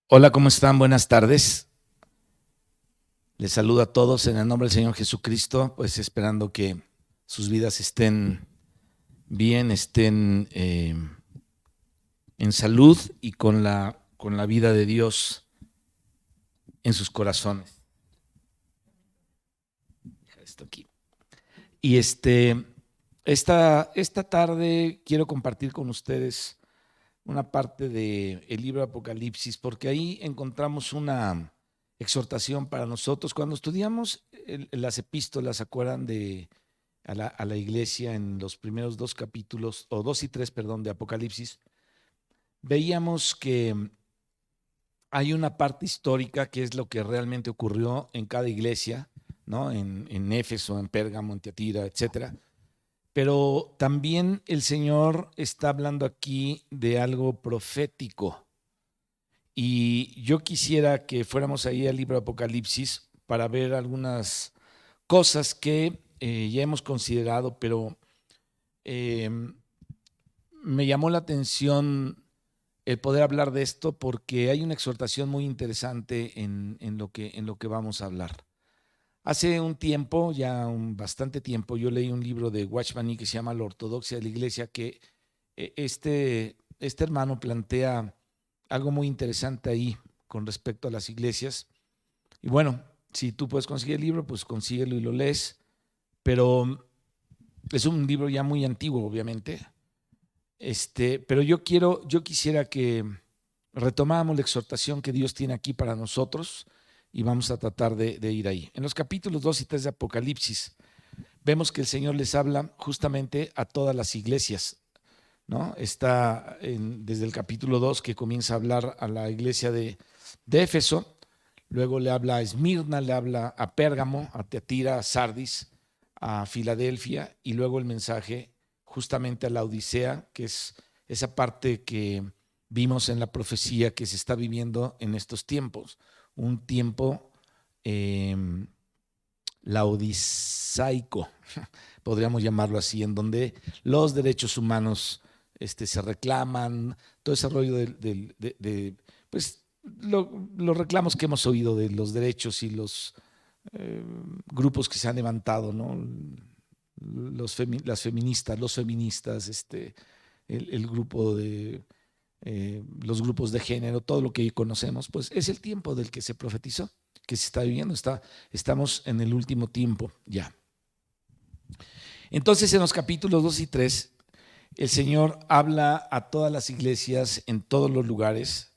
Hola, ¿cómo están? Buenas tardes. Les saludo a todos en el nombre del Señor Jesucristo, pues esperando que sus vidas estén bien, estén en salud y con la vida de Dios en sus corazones. Deja esto aquí. Y esta tarde quiero compartir con ustedes una parte del libro de Apocalipsis, porque ahí encontramos una exhortación para nosotros. Cuando estudiamos las epístolas, ¿se acuerdan de a la iglesia en los primeros dos capítulos, o dos y tres, perdón, de Apocalipsis? Veíamos que hay una parte histórica que es lo que realmente ocurrió en cada iglesia, ¿no? En Éfeso, en Pérgamo, en Tiatira, etcétera. Pero también el Señor está hablando aquí de algo profético. Y yo quisiera que fuéramos ahí al libro de Apocalipsis para ver algunas cosas que ya hemos considerado, pero eh, me llamó la atención el poder hablar de esto porque hay una exhortación muy interesante en lo que vamos a hablar. Hace un tiempo, ya bastante tiempo, yo leí un libro de Watchman Nee que se llama La Ortodoxia de la Iglesia, que este hermano plantea algo muy interesante ahí con respecto a las iglesias. Y bueno, si tú puedes conseguir el libro, pues consíguelo y lo lees, pero es un libro ya muy antiguo, obviamente. Pero yo quisiera que retomáramos la exhortación que Dios tiene aquí para nosotros y vamos a tratar de ir ahí. En los capítulos 2 y 3 de Apocalipsis, vemos que el Señor les habla justamente a todas las iglesias, ¿no? Está desde el capítulo 2 que comienza a hablar a la iglesia de Éfeso, luego le habla a Esmirna, le habla a Pérgamo, a Teatira, a Sardis, a Filadelfia, y luego el mensaje justamente a la Odisea, que es esa parte que vimos en la profecía que se está viviendo en estos tiempos, un tiempo eh, laodisaico, podríamos llamarlo así, en donde los derechos humanos se reclaman, todo ese rollo pues, los reclamos que hemos oído de los derechos y los grupos que se han levantado, ¿no? Las feministas, los feministas, el grupo de los grupos de género, todo lo que conocemos, pues es el tiempo del que se profetizó, que se está viviendo. Estamos en el último tiempo ya. Entonces, en los capítulos 2 y 3, el Señor habla a todas las iglesias en todos los lugares,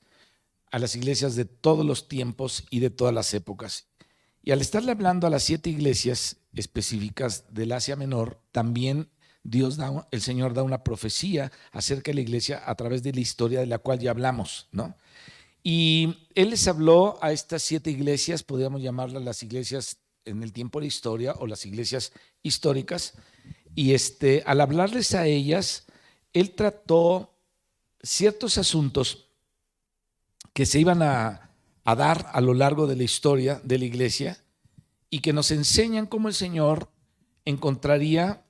a las iglesias de todos los tiempos y de todas las épocas. Y al estarle hablando a las 7 iglesias específicas del Asia Menor, también el Señor da una profecía acerca de la iglesia a través de la historia de la cual ya hablamos, ¿no? Y Él les habló a estas 7 iglesias, podríamos llamarlas las iglesias en el tiempo de la historia o las iglesias históricas, y al hablarles a ellas, Él trató ciertos asuntos que se iban a dar a lo largo de la historia de la iglesia y que nos enseñan cómo el Señor encontraría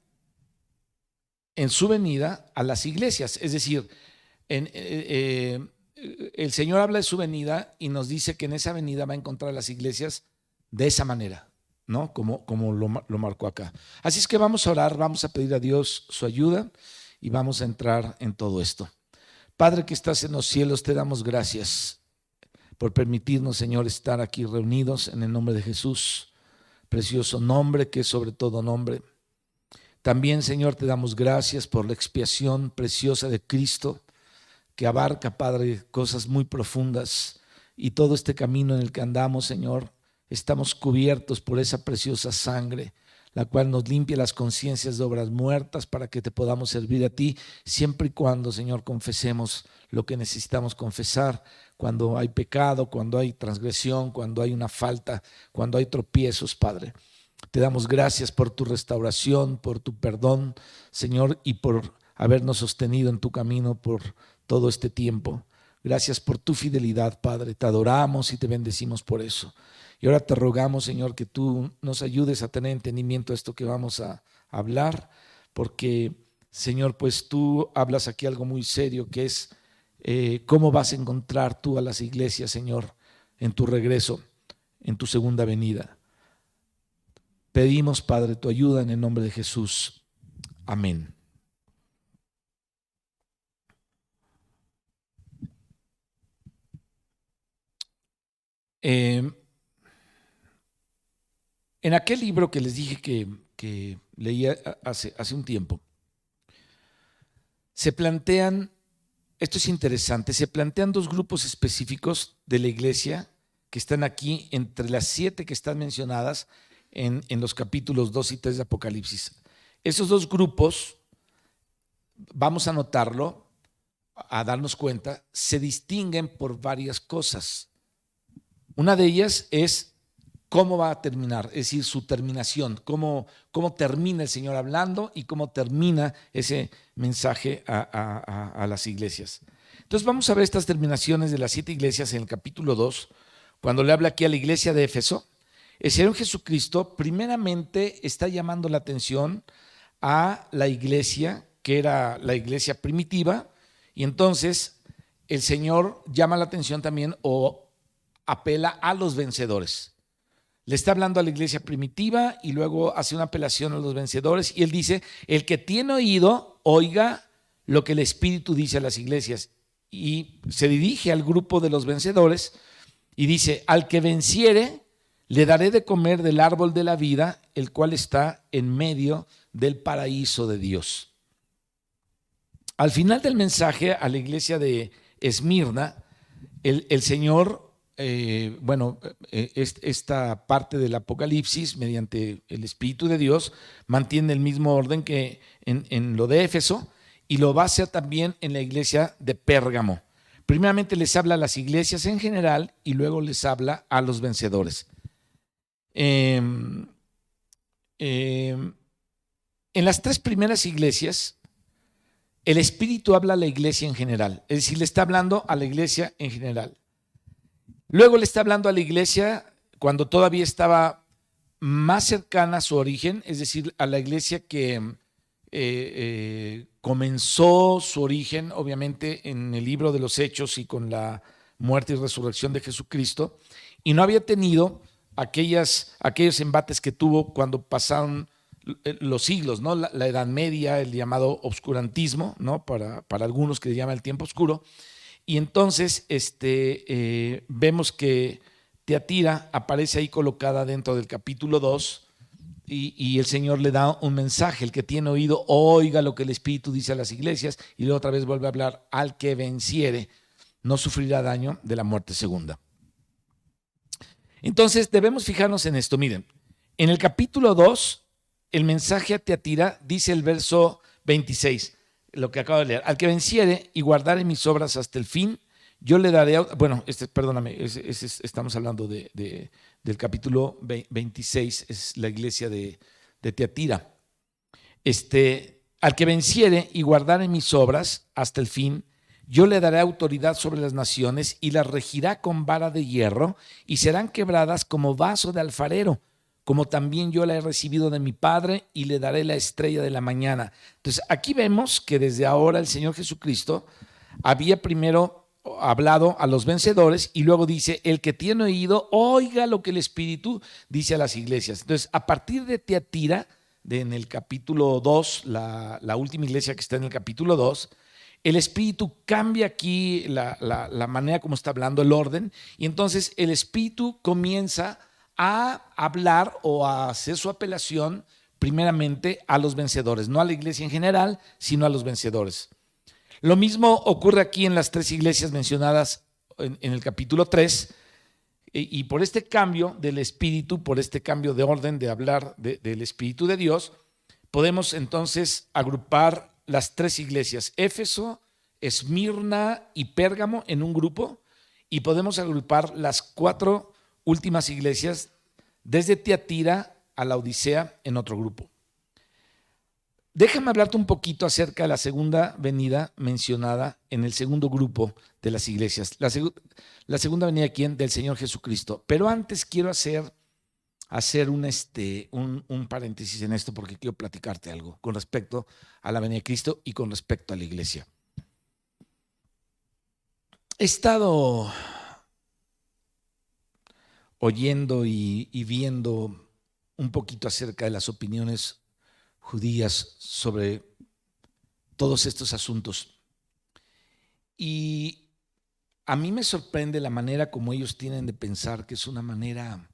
en su venida a las iglesias. Es decir, el Señor habla de su venida y nos dice que en esa venida va a encontrar a las iglesias de esa manera, ¿no? Como lo marcó acá. Así es que vamos a orar, vamos a pedir a Dios su ayuda y vamos a entrar en todo esto. Padre que estás en los cielos, te damos gracias por permitirnos, Señor, estar aquí reunidos en el nombre de Jesús, precioso nombre que es sobre todo nombre. También, Señor, te damos gracias por la expiación preciosa de Cristo, que abarca, Padre, cosas muy profundas, y todo este camino en el que andamos, Señor, estamos cubiertos por esa preciosa sangre, la cual nos limpia las conciencias de obras muertas para que te podamos servir a ti, siempre y cuando, Señor, confesemos lo que necesitamos confesar, cuando hay pecado, cuando hay transgresión, cuando hay una falta, cuando hay tropiezos, Padre. Te damos gracias por tu restauración, por tu perdón, Señor, y por habernos sostenido en tu camino por todo este tiempo. Gracias por tu fidelidad, Padre. Te adoramos y te bendecimos por eso. Y ahora te rogamos, Señor, que tú nos ayudes a tener entendimiento de esto que vamos a hablar, porque, Señor, pues tú hablas aquí algo muy serio, que es cómo vas a encontrar tú a las iglesias, Señor, en tu regreso, en tu segunda venida. Pedimos, Padre, tu ayuda en el nombre de Jesús. Amén. Eh, en aquel libro que les dije que leía hace un tiempo, se plantean, esto es interesante, se plantean dos grupos específicos de la iglesia que están aquí entre las 7 que están mencionadas en los capítulos 2 y 3 de Apocalipsis. Esos dos grupos, vamos a notarlo, a darnos cuenta, se distinguen por varias cosas. Una de ellas es cómo va a terminar, es decir, su terminación, cómo termina el Señor hablando y cómo termina ese mensaje a las iglesias. Entonces vamos a ver estas terminaciones de las 7 iglesias en el capítulo 2, cuando le habla aquí a la iglesia de Éfeso. El Señor Jesucristo primeramente está llamando la atención a la iglesia, que era la iglesia primitiva, y entonces el Señor llama la atención también o apela a los vencedores. Le está hablando a la iglesia primitiva y luego hace una apelación a los vencedores y él dice, el que tiene oído, oiga lo que el Espíritu dice a las iglesias. Y se dirige al grupo de los vencedores y dice, al que venciere, le daré de comer del árbol de la vida, el cual está en medio del paraíso de Dios. Al final del mensaje a la iglesia de Esmirna, el Señor, esta parte del Apocalipsis, mediante el Espíritu de Dios, mantiene el mismo orden que en lo de Éfeso y lo va a hacer también en la iglesia de Pérgamo. Primeramente les habla a las iglesias en general y luego les habla a los vencedores. En las 3 primeras iglesias, el Espíritu habla a la iglesia en general, es decir, le está hablando a la iglesia en general. Luego le está hablando a la iglesia cuando todavía estaba más cercana a su origen, es decir, a la iglesia que comenzó su origen, obviamente, en el libro de los Hechos y con la muerte y resurrección de Jesucristo, y no había tenido aquellos embates que tuvo cuando pasaron los siglos, ¿no? La Edad Media, el llamado obscurantismo, ¿no? Para algunos que le llaman el tiempo oscuro. Y entonces vemos que Teatira aparece ahí colocada dentro del capítulo 2 y el Señor le da un mensaje, el que tiene oído, oiga lo que el Espíritu dice a las iglesias, y luego otra vez vuelve a hablar, al que venciere no sufrirá daño de la muerte segunda. Entonces debemos fijarnos en esto, miren, en el capítulo 2, el mensaje a Teatira dice el verso 26, lo que acabo de leer, al que venciere y guardare mis obras hasta el fin, yo le daré, bueno, perdóname, estamos hablando del capítulo 26, es la iglesia de Teatira. Al que venciere y guardare mis obras hasta el fin, yo le daré autoridad sobre las naciones y las regirá con vara de hierro y serán quebradas como vaso de alfarero, como también yo la he recibido de mi Padre y le daré la estrella de la mañana. Entonces aquí vemos que desde ahora el Señor Jesucristo había primero hablado a los vencedores y luego dice, el que tiene oído, oiga lo que el Espíritu dice a las iglesias. Entonces a partir de Teatira, en el capítulo 2, la última iglesia que está en el capítulo 2, el Espíritu cambia aquí la manera como está hablando, el orden, y entonces el Espíritu comienza a hablar o a hacer su apelación primeramente a los vencedores, no a la iglesia en general, sino a los vencedores. Lo mismo ocurre aquí en las 3 iglesias mencionadas en el capítulo 3, y por este cambio del Espíritu, por este cambio de orden de hablar del Espíritu de Dios, podemos entonces agrupar las 3 iglesias, Éfeso, Esmirna y Pérgamo en un grupo, y podemos agrupar las 4 últimas iglesias desde Tiatira a la Odisea en otro grupo. Déjame hablarte un poquito acerca de la segunda venida mencionada en el segundo grupo de las iglesias. La segunda venida, ¿quién? Del Señor Jesucristo. Pero antes quiero hacer un paréntesis en esto porque quiero platicarte algo con respecto a la venida de Cristo y con respecto a la iglesia. He estado oyendo y viendo un poquito acerca de las opiniones judías sobre todos estos asuntos. Y a mí me sorprende la manera como ellos tienen de pensar, que es una manera,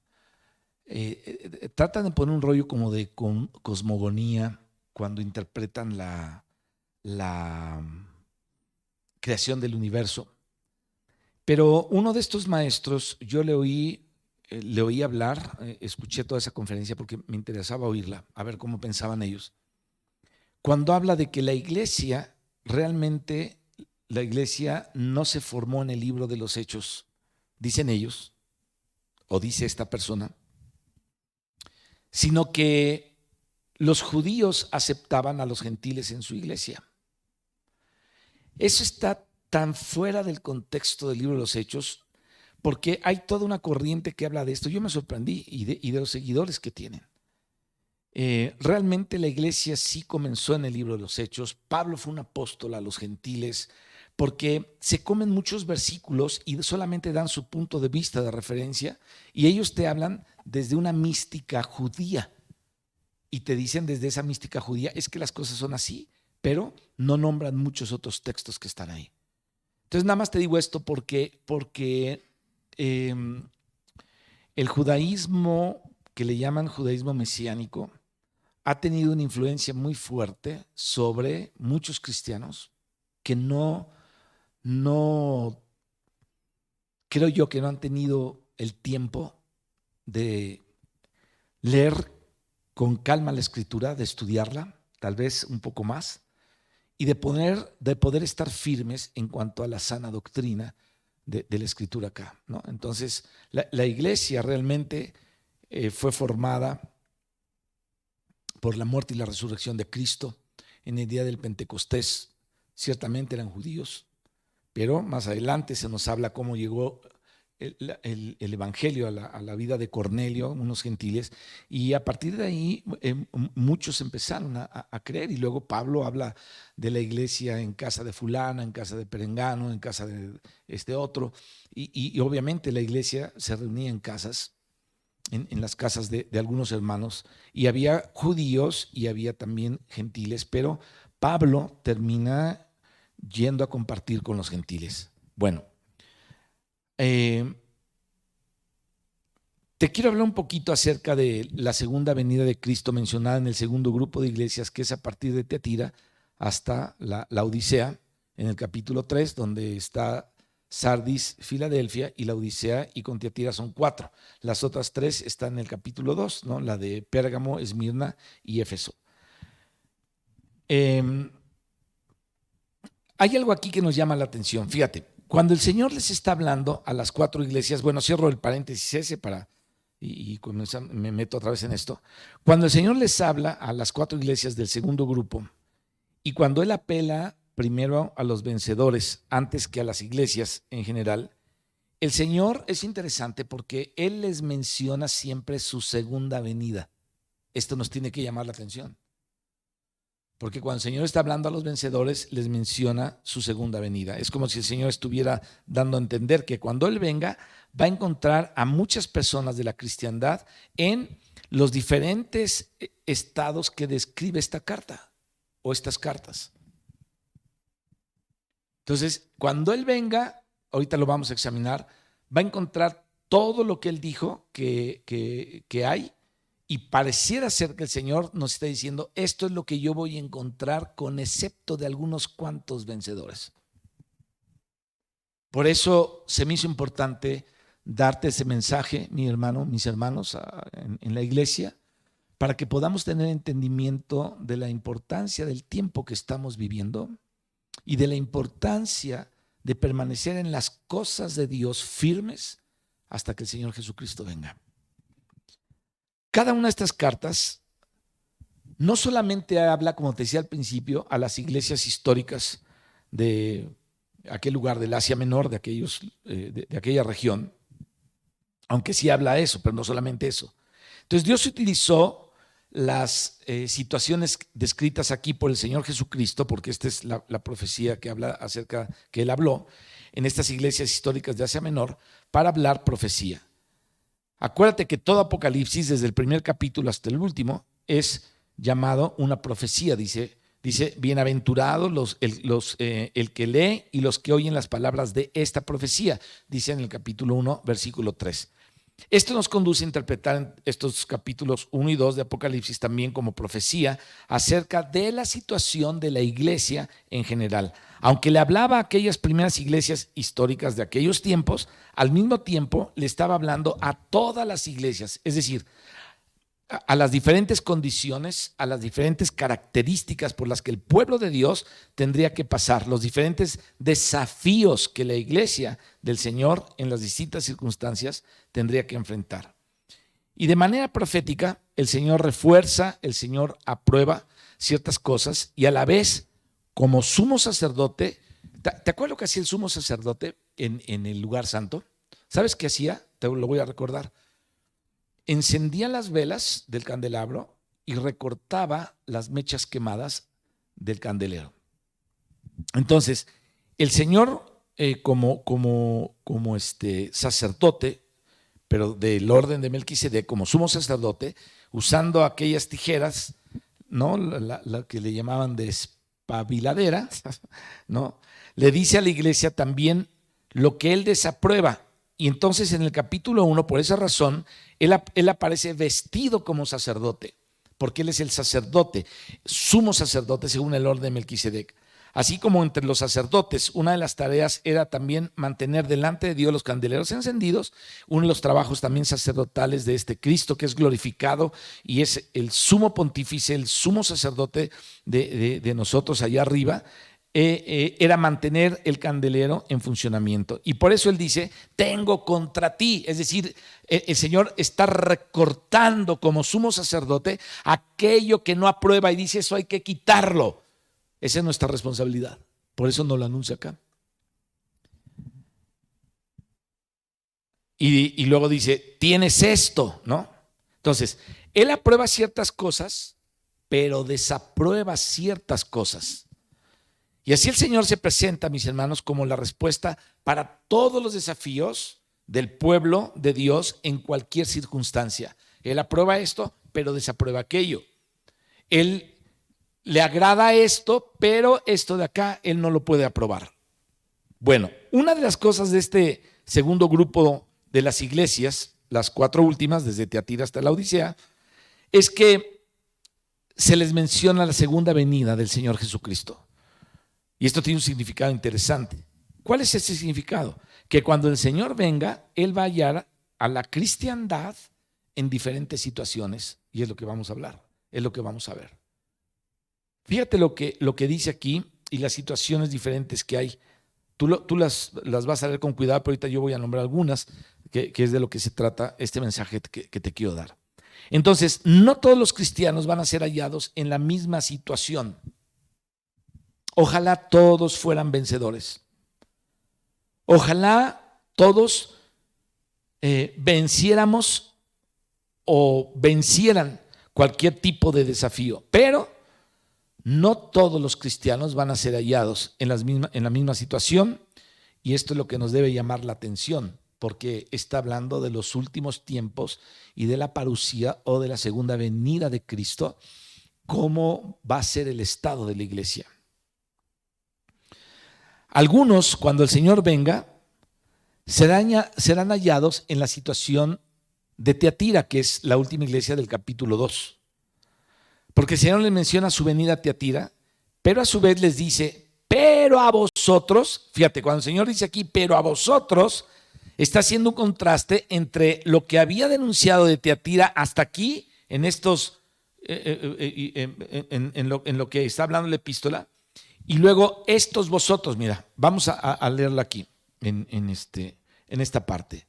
tratan de poner un rollo como de cosmogonía cuando interpretan la creación del universo. Pero uno de estos maestros, yo le oí hablar, escuché toda esa conferencia porque me interesaba oírla, a ver cómo pensaban ellos. Cuando habla de que realmente la iglesia no se formó en el libro de los Hechos, dicen ellos, o dice esta persona, sino que los judíos aceptaban a los gentiles en su iglesia. Eso está tan fuera del contexto del libro de los Hechos, porque hay toda una corriente que habla de esto. Yo me sorprendí y de los seguidores que tienen. Realmente la iglesia sí comenzó en el libro de los Hechos. Pablo fue un apóstol a los gentiles, porque se comen muchos versículos y solamente dan su punto de vista de referencia, y ellos te hablan desde una mística judía y te dicen desde esa mística judía es que las cosas son así, pero no nombran muchos otros textos que están ahí. Entonces nada más te digo esto porque el judaísmo, que le llaman judaísmo mesiánico, ha tenido una influencia muy fuerte sobre muchos cristianos que no, creo yo que no han tenido el tiempo de leer con calma la escritura, de estudiarla, tal vez un poco más, y de poder estar firmes en cuanto a la sana doctrina de la escritura acá, ¿no? Entonces, la iglesia realmente fue formada por la muerte y la resurrección de Cristo en el día del Pentecostés. Ciertamente eran judíos, pero más adelante se nos habla cómo llegó el evangelio a la vida de Cornelio, unos gentiles, y a partir de ahí muchos empezaron a creer, y luego Pablo habla de la iglesia en casa de fulana, en casa de perengano, en casa de este otro, y obviamente la iglesia se reunía en casas, en las casas de algunos hermanos, y había judíos y había también gentiles, pero Pablo termina yendo a compartir con los gentiles. Bueno, te quiero hablar un poquito acerca de la segunda venida de Cristo mencionada en el segundo grupo de iglesias, que es a partir de Tiatira hasta la Odisea, en el capítulo 3, donde está Sardis, Filadelfia y la Odisea, y con Tiatira son 4. Las otras 3 están en el capítulo 2, ¿no? La de Pérgamo, Esmirna y Éfeso. Hay algo aquí que nos llama la atención. Fíjate, cuando el Señor les está hablando a las 4 iglesias, bueno, cierro el paréntesis ese y me meto otra vez en esto. Cuando el Señor les habla a las 4 iglesias del segundo grupo, y cuando Él apela primero a los vencedores antes que a las iglesias en general, el Señor es interesante porque Él les menciona siempre su segunda venida. Esto nos tiene que llamar la atención. Porque cuando el Señor está hablando a los vencedores, les menciona su segunda venida. Es como si el Señor estuviera dando a entender que cuando Él venga, va a encontrar a muchas personas de la cristiandad en los diferentes estados que describe esta carta o estas cartas. Entonces, cuando Él venga, ahorita lo vamos a examinar, va a encontrar todo lo que Él dijo que hay. Y pareciera ser que el Señor nos está diciendo, esto es lo que yo voy a encontrar con excepto de algunos cuantos vencedores. Por eso se me hizo importante darte ese mensaje, mi hermano, mis hermanos, en la iglesia, para que podamos tener entendimiento de la importancia del tiempo que estamos viviendo y de la importancia de permanecer en las cosas de Dios firmes hasta que el Señor Jesucristo venga. Cada una de estas cartas no solamente habla, como te decía al principio, a las iglesias históricas de aquel lugar del Asia Menor, de aquella región, aunque sí habla eso, pero no solamente eso. Entonces Dios utilizó las situaciones descritas aquí por el Señor Jesucristo, porque esta es la profecía que habla acerca, que él habló en estas iglesias históricas de Asia Menor, para hablar profecía. Acuérdate que todo Apocalipsis, desde el primer capítulo hasta el último, es llamado una profecía. Dice bienaventurados el que lee y los que oyen las palabras de esta profecía, dice en el capítulo 1, versículo 3. Esto nos conduce a interpretar estos capítulos 1 y 2 de Apocalipsis también como profecía acerca de la situación de la iglesia en general. Aunque le hablaba a aquellas primeras iglesias históricas de aquellos tiempos, al mismo tiempo le estaba hablando a todas las iglesias, es decir, a las diferentes condiciones, a las diferentes características por las que el pueblo de Dios tendría que pasar, los diferentes desafíos que la iglesia del Señor en las distintas circunstancias tendría que enfrentar. Y de manera profética, el Señor refuerza, el Señor aprueba ciertas cosas y a la vez, como sumo sacerdote, ¿te acuerdas lo que hacía el sumo sacerdote en el lugar santo? ¿Sabes qué hacía? Te lo voy a recordar. Encendía las velas del candelabro y recortaba las mechas quemadas del candelero. Entonces, el Señor como sacerdote, pero del orden de Melquisedec, como sumo sacerdote, usando aquellas tijeras, ¿no? La que le llamaban de espabiladera, ¿no? Le dice a la iglesia también lo que él desaprueba. Y entonces en el capítulo 1, por esa razón, él aparece vestido como sacerdote, porque él es el sacerdote, sumo sacerdote según el orden de Melquisedec. Así como entre los sacerdotes, una de las tareas era también mantener delante de Dios los candeleros encendidos, uno de los trabajos también sacerdotales de este Cristo que es glorificado y es el sumo pontífice, el sumo sacerdote de nosotros allá arriba, era mantener el candelero en funcionamiento. Y por eso él dice, tengo contra ti, es decir, el Señor está recortando como sumo sacerdote aquello que no aprueba y dice, eso hay que quitarlo. Esa es nuestra responsabilidad. Por eso no lo anuncia acá. Y luego dice, tienes esto, ¿no? Entonces, él aprueba ciertas cosas, pero desaprueba ciertas cosas. Y así el Señor se presenta, mis hermanos, como la respuesta para todos los desafíos del pueblo de Dios en cualquier circunstancia. Él aprueba esto, pero desaprueba aquello. Él le agrada esto, pero esto de acá él no lo puede aprobar. Bueno, una de las cosas de este segundo grupo de las iglesias, las 4 últimas, desde Tiatira hasta la Odisea, es que se les menciona la segunda venida del Señor Jesucristo. Y esto tiene un significado interesante. ¿Cuál es ese significado? Que cuando el Señor venga, Él va a hallar a la cristiandad en diferentes situaciones, y es lo que vamos a hablar, es lo que vamos a ver. Fíjate lo que dice aquí y las situaciones diferentes que hay. Tú las vas a ver con cuidado, pero ahorita yo voy a nombrar algunas, que es de lo que se trata este mensaje que te quiero dar. Entonces, no todos los cristianos van a ser hallados en la misma situación. Ojalá todos fueran vencedores. Ojalá todos venciéramos o vencieran cualquier tipo de desafío, pero no todos los cristianos van a ser hallados en la misma situación, y esto es lo que nos debe llamar la atención, porque está hablando de los últimos tiempos y de la parucía o de la segunda venida de Cristo, cómo va a ser el estado de la iglesia. Algunos, cuando el Señor venga, serán hallados en la situación de Tiatira, que es la última iglesia del capítulo 2. Porque el Señor les menciona su venida a Tiatira, pero a su vez les dice, pero a vosotros, fíjate, cuando el Señor dice aquí, pero a vosotros, está haciendo un contraste entre lo que había denunciado de Tiatira hasta aquí, en estos, en lo que está hablando la epístola, y luego estos vosotros, mira, vamos a leerlo aquí, en esta parte.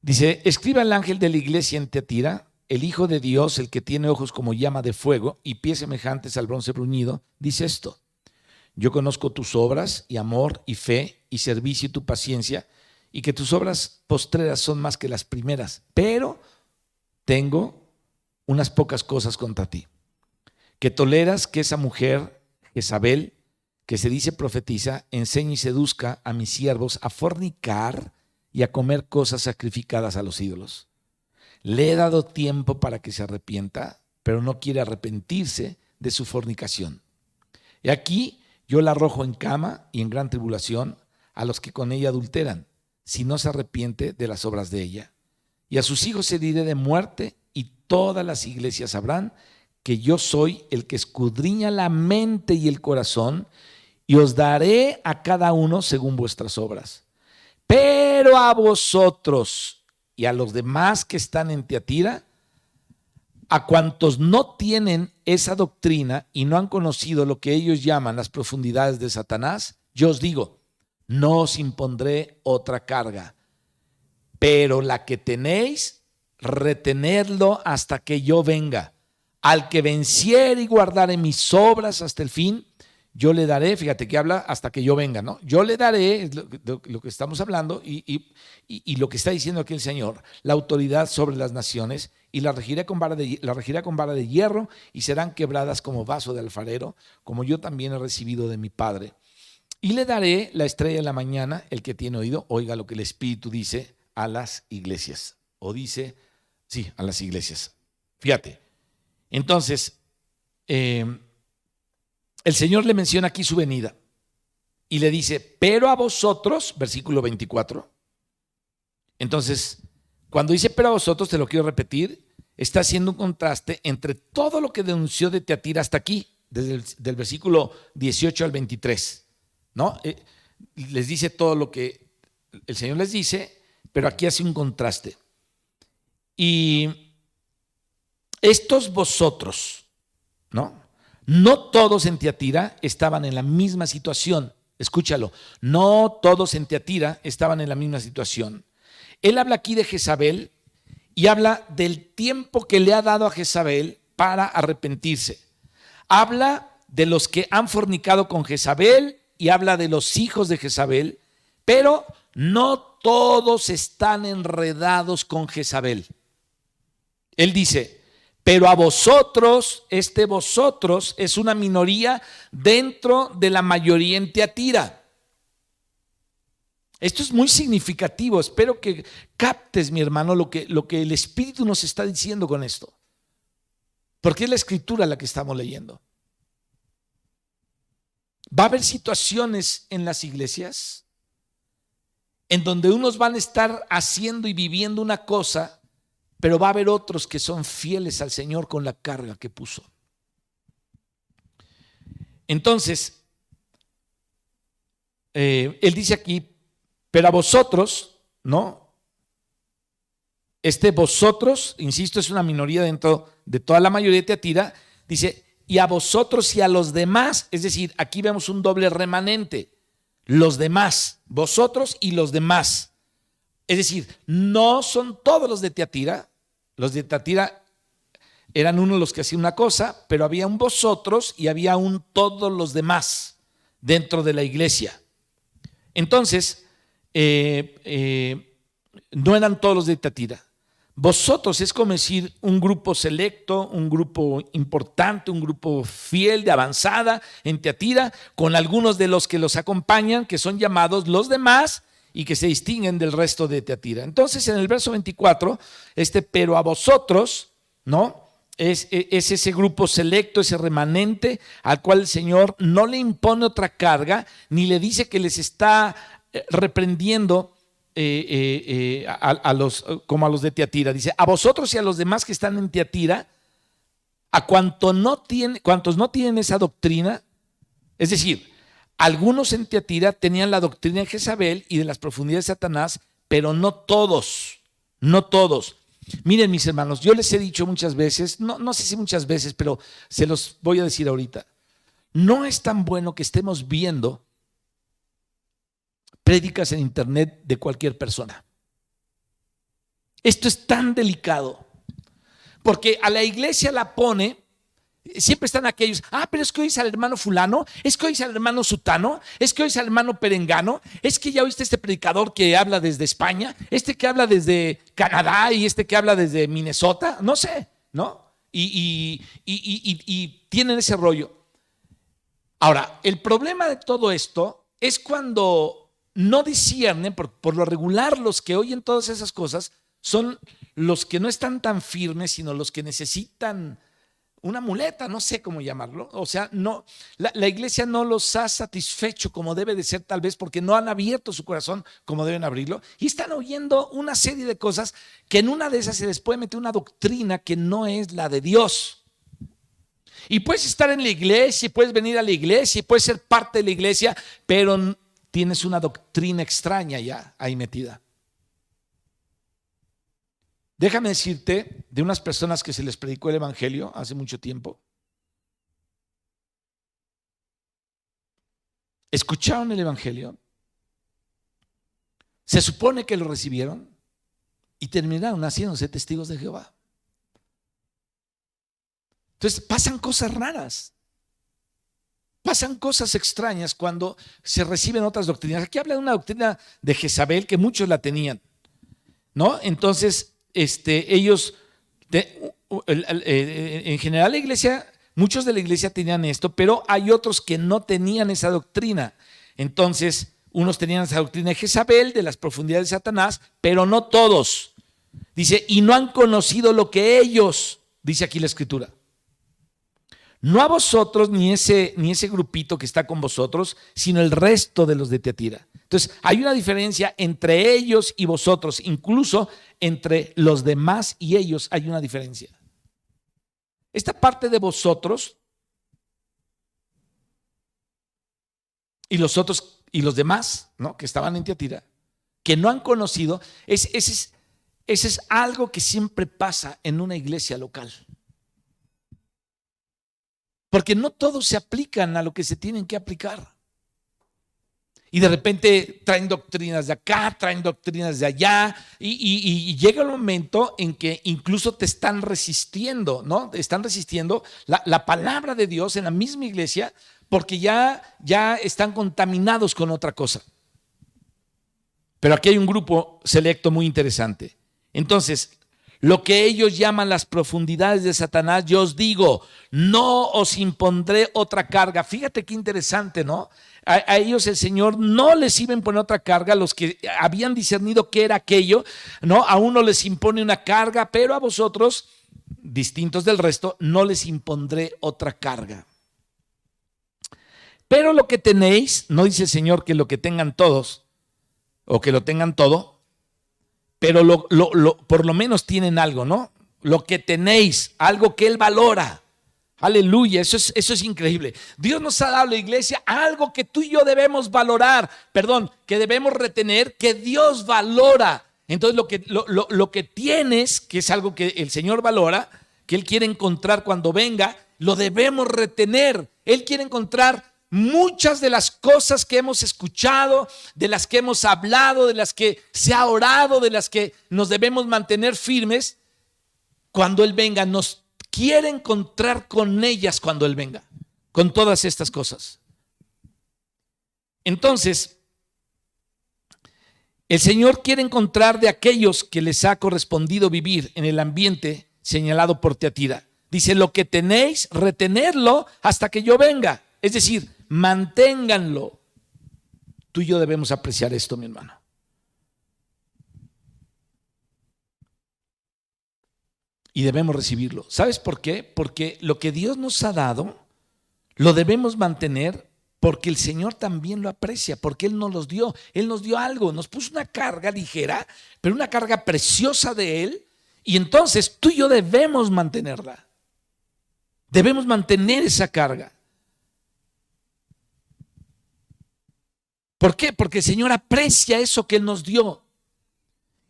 Dice, escriba el ángel de la iglesia en Tiatira, el Hijo de Dios, el que tiene ojos como llama de fuego y pies semejantes al bronce bruñido, dice esto: yo conozco tus obras y amor y fe y servicio y tu paciencia, y que tus obras postreras son más que las primeras, pero tengo unas pocas cosas contra ti, que toleras que esa mujer, Jezabel, que se dice profetiza, enseñe y seduzca a mis siervos a fornicar y a comer cosas sacrificadas a los ídolos. Le he dado tiempo para que se arrepienta, pero no quiere arrepentirse de su fornicación. Y aquí yo la arrojo en cama y en gran tribulación a los que con ella adulteran, si no se arrepiente de las obras de ella. Y a sus hijos heriré de muerte, y todas las iglesias sabrán que yo soy el que escudriña la mente y el corazón, y os daré a cada uno según vuestras obras. Pero a vosotros y a los demás que están en Tiatira, a cuantos no tienen esa doctrina y no han conocido lo que ellos llaman las profundidades de Satanás, yo os digo, no os impondré otra carga, pero la que tenéis, retenedlo hasta que yo venga. Al que venciere y guardare mis obras hasta el fin, yo le daré, fíjate que habla hasta que yo venga, ¿no? Yo le daré, es lo que estamos hablando y lo que está diciendo aquí el Señor, la autoridad sobre las naciones, y la regirá con vara de hierro, y serán quebradas como vaso de alfarero, como yo también he recibido de mi Padre. Y le daré la estrella de la mañana. El que tiene oído, oiga lo que el Espíritu dice a las iglesias. O dice, sí, a las iglesias. Fíjate. Entonces, el Señor le menciona aquí su venida y le dice, pero a vosotros, versículo 24. Entonces, cuando dice pero a vosotros, te lo quiero repetir, está haciendo un contraste entre todo lo que denunció de Tiatira hasta aquí, desde del versículo 18 al 23, ¿no? Les dice todo lo que el Señor les dice, pero aquí hace un contraste. Y estos vosotros, ¿no? No todos en Tiatira estaban en la misma situación. Escúchalo, no todos en Tiatira estaban en la misma situación. Él habla aquí de Jezabel y habla del tiempo que le ha dado a Jezabel para arrepentirse. Habla de los que han fornicado con Jezabel y habla de los hijos de Jezabel, pero no todos están enredados con Jezabel. Él dice, pero a vosotros, vosotros es una minoría dentro de la mayoría en Tiatira. Esto es muy significativo. Espero que captes, mi hermano, lo que el Espíritu nos está diciendo con esto. Porque es la Escritura la que estamos leyendo. Va a haber situaciones en las iglesias en donde unos van a estar haciendo y viviendo una cosa, pero va a haber otros que son fieles al Señor con la carga que puso. Entonces, él dice aquí, pero a vosotros, ¿no? Vosotros, insisto, es una minoría dentro de toda la mayoría de Tiatira, dice, y a vosotros y a los demás, es decir, aquí vemos un doble remanente, los demás, vosotros y los demás. Es decir, no son todos los de Tiatira eran unos los que hacían una cosa, pero había un vosotros y había un todos los demás dentro de la iglesia. Entonces, no eran todos los de Tiatira. Vosotros es como decir un grupo selecto, un grupo importante, un grupo fiel de avanzada en Tiatira, con algunos de los que los acompañan, que son llamados los demás y que se distinguen del resto de Tiatira. Entonces, en el verso 24, pero a vosotros, ¿no? Es ese grupo selecto, ese remanente al cual el Señor no le impone otra carga, ni le dice que les está reprendiendo como a los de Tiatira. Dice, a vosotros y a los demás que están en Tiatira, a cuantos no tienen esa doctrina, es decir, algunos en Tiatira tenían la doctrina de Jezabel y de las profundidades de Satanás, pero no todos. Miren, mis hermanos, yo les he dicho muchas veces, no sé si muchas veces, pero se los voy a decir ahorita. No es tan bueno que estemos viendo prédicas en internet de cualquier persona. Esto es tan delicado, porque a la iglesia la pone, siempre están aquellos, pero es que oís al hermano fulano, es que oís al hermano sutano, es que oís al hermano perengano, es que ya oíste este predicador que habla desde España, este que habla desde Canadá y este que habla desde Minnesota, no sé, ¿no? Y tienen ese rollo. Ahora, el problema de todo esto es cuando no disciernen, por lo regular los que oyen todas esas cosas son los que no están tan firmes, sino los que necesitan una muleta, no sé cómo llamarlo. O sea, no, la iglesia no los ha satisfecho como debe de ser, tal vez porque no han abierto su corazón como deben abrirlo, y están oyendo una serie de cosas que en una de esas se les puede meter una doctrina que no es la de Dios. Y puedes estar en la iglesia, puedes venir a la iglesia, puedes ser parte de la iglesia, pero tienes una doctrina extraña ya ahí metida. Déjame decirte de unas personas que se les predicó el evangelio hace mucho tiempo. Escucharon el evangelio, se supone que lo recibieron y terminaron haciéndose testigos de Jehová. Entonces pasan cosas raras, pasan cosas extrañas cuando se reciben otras doctrinas. Aquí habla de una doctrina de Jezabel que muchos la tenían, ¿no? Entonces, ellos, en general la iglesia, muchos de la iglesia tenían esto, pero hay otros que no tenían esa doctrina. Entonces, unos tenían esa doctrina de Jezabel, de las profundidades de Satanás, pero no todos. Dice, y no han conocido lo que ellos, dice aquí la escritura. No a vosotros ni ese grupito que está con vosotros, sino el resto de los de Tiatira. Entonces, hay una diferencia entre ellos y vosotros, incluso entre los demás y ellos hay una diferencia. Esta parte de vosotros y los otros y los demás, ¿no?, que estaban en Tiatira, que no han conocido, ese es algo que siempre pasa en una iglesia local. Porque no todos se aplican a lo que se tienen que aplicar. Y de repente traen doctrinas de acá, traen doctrinas de allá, y llega el momento en que incluso te están resistiendo, ¿no? Están resistiendo la palabra de Dios en la misma iglesia porque ya están contaminados con otra cosa. Pero aquí hay un grupo selecto muy interesante. Entonces, lo que ellos llaman las profundidades de Satanás, yo os digo, no os impondré otra carga. Fíjate qué interesante, ¿no? A ellos el Señor no les iba a imponer otra carga, los que habían discernido qué era aquello, ¿no? A uno les impone una carga, pero a vosotros, distintos del resto, no les impondré otra carga. Pero lo que tenéis, no dice el Señor que lo que tengan todos, o que lo tengan todo, pero por lo menos tienen algo, ¿no? Lo que tenéis, algo que Él valora. Aleluya, eso es increíble. Dios nos ha dado a la iglesia algo que tú y yo debemos valorar, que debemos retener, que Dios valora. Entonces lo que tienes, que es algo que el Señor valora, que Él quiere encontrar cuando venga, lo debemos retener. Él quiere encontrar muchas de las cosas que hemos escuchado, de las que hemos hablado, de las que se ha orado, de las que nos debemos mantener firmes. Cuando Él venga, nos quiere encontrar con ellas cuando Él venga, con todas estas cosas. Entonces, el Señor quiere encontrar de aquellos que les ha correspondido vivir en el ambiente señalado por Tiatira. Dice, lo que tenéis, retenerlo hasta que yo venga. Es decir, manténganlo. Tú y yo debemos apreciar esto, mi hermano. Y debemos recibirlo. ¿Sabes por qué? Porque lo que Dios nos ha dado, lo debemos mantener porque el Señor también lo aprecia, porque Él nos los dio. Él nos dio algo, nos puso una carga ligera, pero una carga preciosa de Él. Y entonces tú y yo debemos mantenerla. Debemos mantener esa carga. ¿Por qué? Porque el Señor aprecia eso que Él nos dio.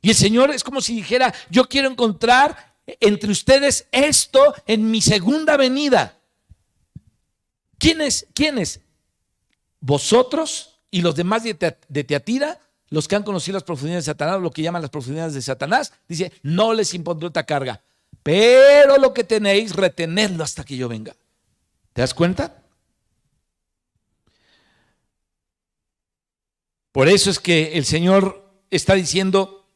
Y el Señor es como si dijera, yo quiero encontrar entre ustedes esto en mi segunda venida. ¿Quiénes? Vosotros y los demás de Tiatira, los que han conocido las profundidades de Satanás, lo que llaman las profundidades de Satanás, dice, no les impondré otra carga, pero lo que tenéis, retenedlo hasta que yo venga. ¿Te das cuenta? Por eso es que el Señor está diciendo,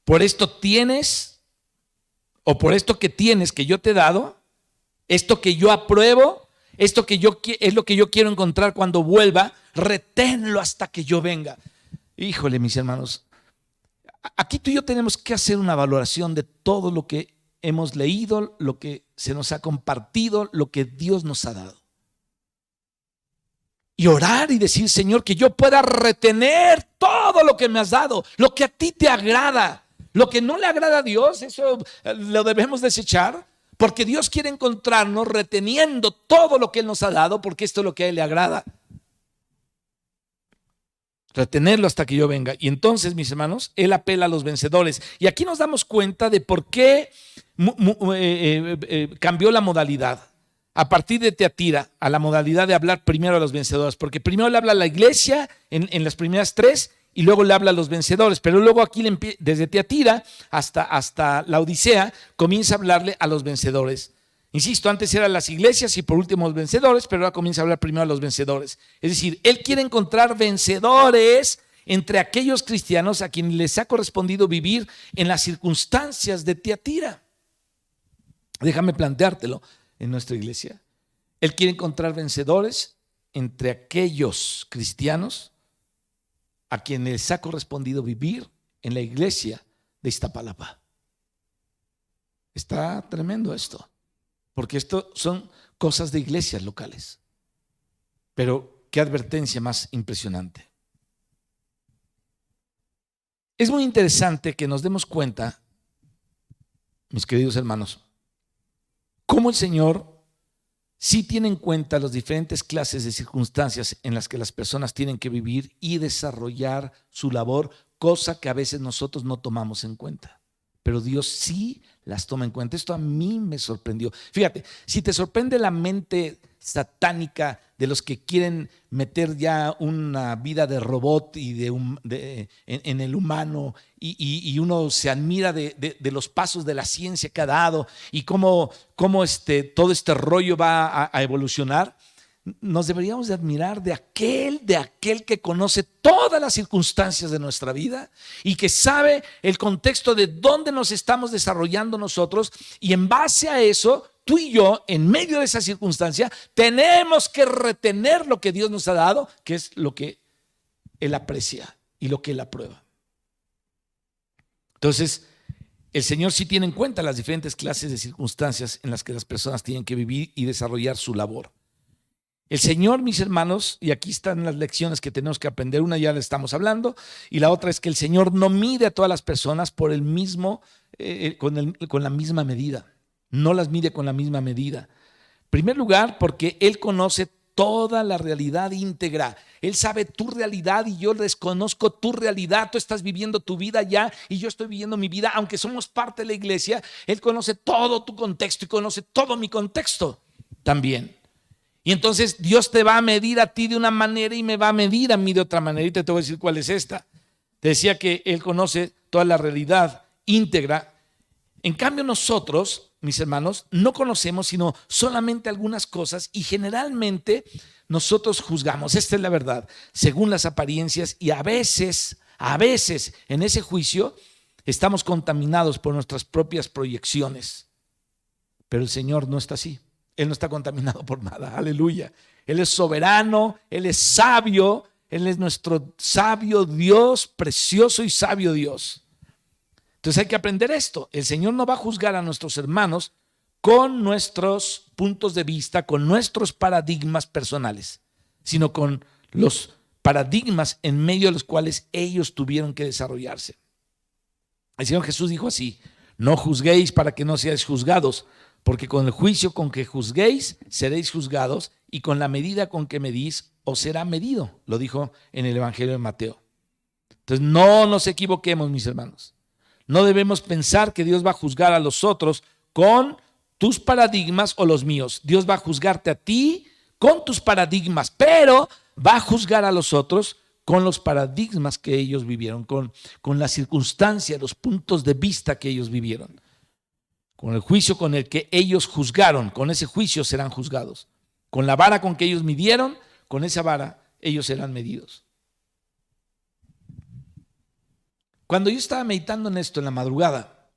por esto tienes, o por esto que tienes que yo te he dado, Esto que yo apruebo, esto que yo es lo que yo quiero encontrar cuando vuelva, reténlo hasta que yo venga. Híjole, mis hermanos, aquí tú y yo tenemos que hacer una valoración de todo lo que hemos leído, lo que se nos ha compartido, lo que Dios nos ha dado. Y orar y decir, Señor, que yo pueda retener todo lo que me has dado, lo que a ti te agrada. Lo que no le agrada a Dios, eso lo debemos desechar, porque Dios quiere encontrarnos reteniendo todo lo que Él nos ha dado, porque esto es lo que a Él le agrada. Retenerlo hasta que yo venga. Y entonces, mis hermanos, Él apela a los vencedores. Y aquí nos damos cuenta de por qué cambió la modalidad. A partir de Teatira, a la modalidad de hablar primero a los vencedores, porque primero le habla a la iglesia en las primeras tres y luego le habla a los vencedores, pero luego aquí desde Teatira hasta la Odisea comienza a hablarle a los vencedores. Insisto, antes eran las iglesias y por último los vencedores, pero ahora comienza a hablar primero a los vencedores. Es decir, Él quiere encontrar vencedores entre aquellos cristianos a quienes les ha correspondido vivir en las circunstancias de Teatira. Déjame planteártelo. En nuestra iglesia, Él quiere encontrar vencedores entre aquellos cristianos a quienes les ha correspondido vivir en la iglesia de Iztapalapa. Está tremendo esto, porque esto son cosas de iglesias locales. Pero qué advertencia más impresionante. Es muy interesante que nos demos cuenta, mis queridos hermanos, cómo el Señor sí tiene en cuenta las diferentes clases de circunstancias en las que las personas tienen que vivir y desarrollar su labor, cosa que a veces nosotros no tomamos en cuenta. Pero Dios sí las toma en cuenta. Esto a mí me sorprendió. Fíjate, si te sorprende la mente satánica de los que quieren meter ya una vida de robot y en el humano y uno se admira de los pasos de la ciencia que ha dado y cómo todo este rollo va a evolucionar, nos deberíamos de admirar de aquel que conoce todas las circunstancias de nuestra vida y que sabe el contexto de dónde nos estamos desarrollando nosotros, y en base a eso tú y yo, en medio de esa circunstancia, tenemos que retener lo que Dios nos ha dado, que es lo que Él aprecia y lo que Él aprueba. Entonces, el Señor sí tiene en cuenta las diferentes clases de circunstancias en las que las personas tienen que vivir y desarrollar su labor. El Señor, mis hermanos, y aquí están las lecciones que tenemos que aprender. Una ya la estamos hablando, y la otra es que el Señor no mide a todas las personas por el mismo, con la misma medida. No las mide con la misma medida. En primer lugar, porque Él conoce toda la realidad íntegra. Él sabe tu realidad y yo desconozco tu realidad. Tú estás viviendo tu vida ya y yo estoy viviendo mi vida. Aunque somos parte de la iglesia, Él conoce todo tu contexto y conoce todo mi contexto también. Y entonces Dios te va a medir a ti de una manera y me va a medir a mí de otra manera. Y te voy a decir cuál es esta. Te decía que Él conoce toda la realidad íntegra. En cambio nosotros, mis hermanos, no conocemos sino solamente algunas cosas y generalmente nosotros juzgamos, esta es la verdad, según las apariencias, y a veces en ese juicio estamos contaminados por nuestras propias proyecciones. Pero el Señor no está así. Él no está contaminado por nada, aleluya. Él es soberano, Él es sabio, Él es nuestro sabio Dios, precioso y sabio Dios. Entonces hay que aprender esto. El Señor no va a juzgar a nuestros hermanos con nuestros puntos de vista, con nuestros paradigmas personales, sino con los paradigmas en medio de los cuales ellos tuvieron que desarrollarse. El Señor Jesús dijo así: no juzguéis para que no seáis juzgados, porque con el juicio con que juzguéis seréis juzgados, y con la medida con que medís os será medido. Lo dijo en el Evangelio de Mateo. Entonces no nos equivoquemos, mis hermanos. No debemos pensar que Dios va a juzgar a los otros con tus paradigmas o los míos. Dios va a juzgarte a ti con tus paradigmas, pero va a juzgar a los otros con los paradigmas que ellos vivieron, con la circunstancia, los puntos de vista que ellos vivieron. Con el juicio con el que ellos juzgaron, con ese juicio serán juzgados. Con la vara con que ellos midieron, con esa vara ellos serán medidos. Cuando yo estaba meditando en esto en la madrugada,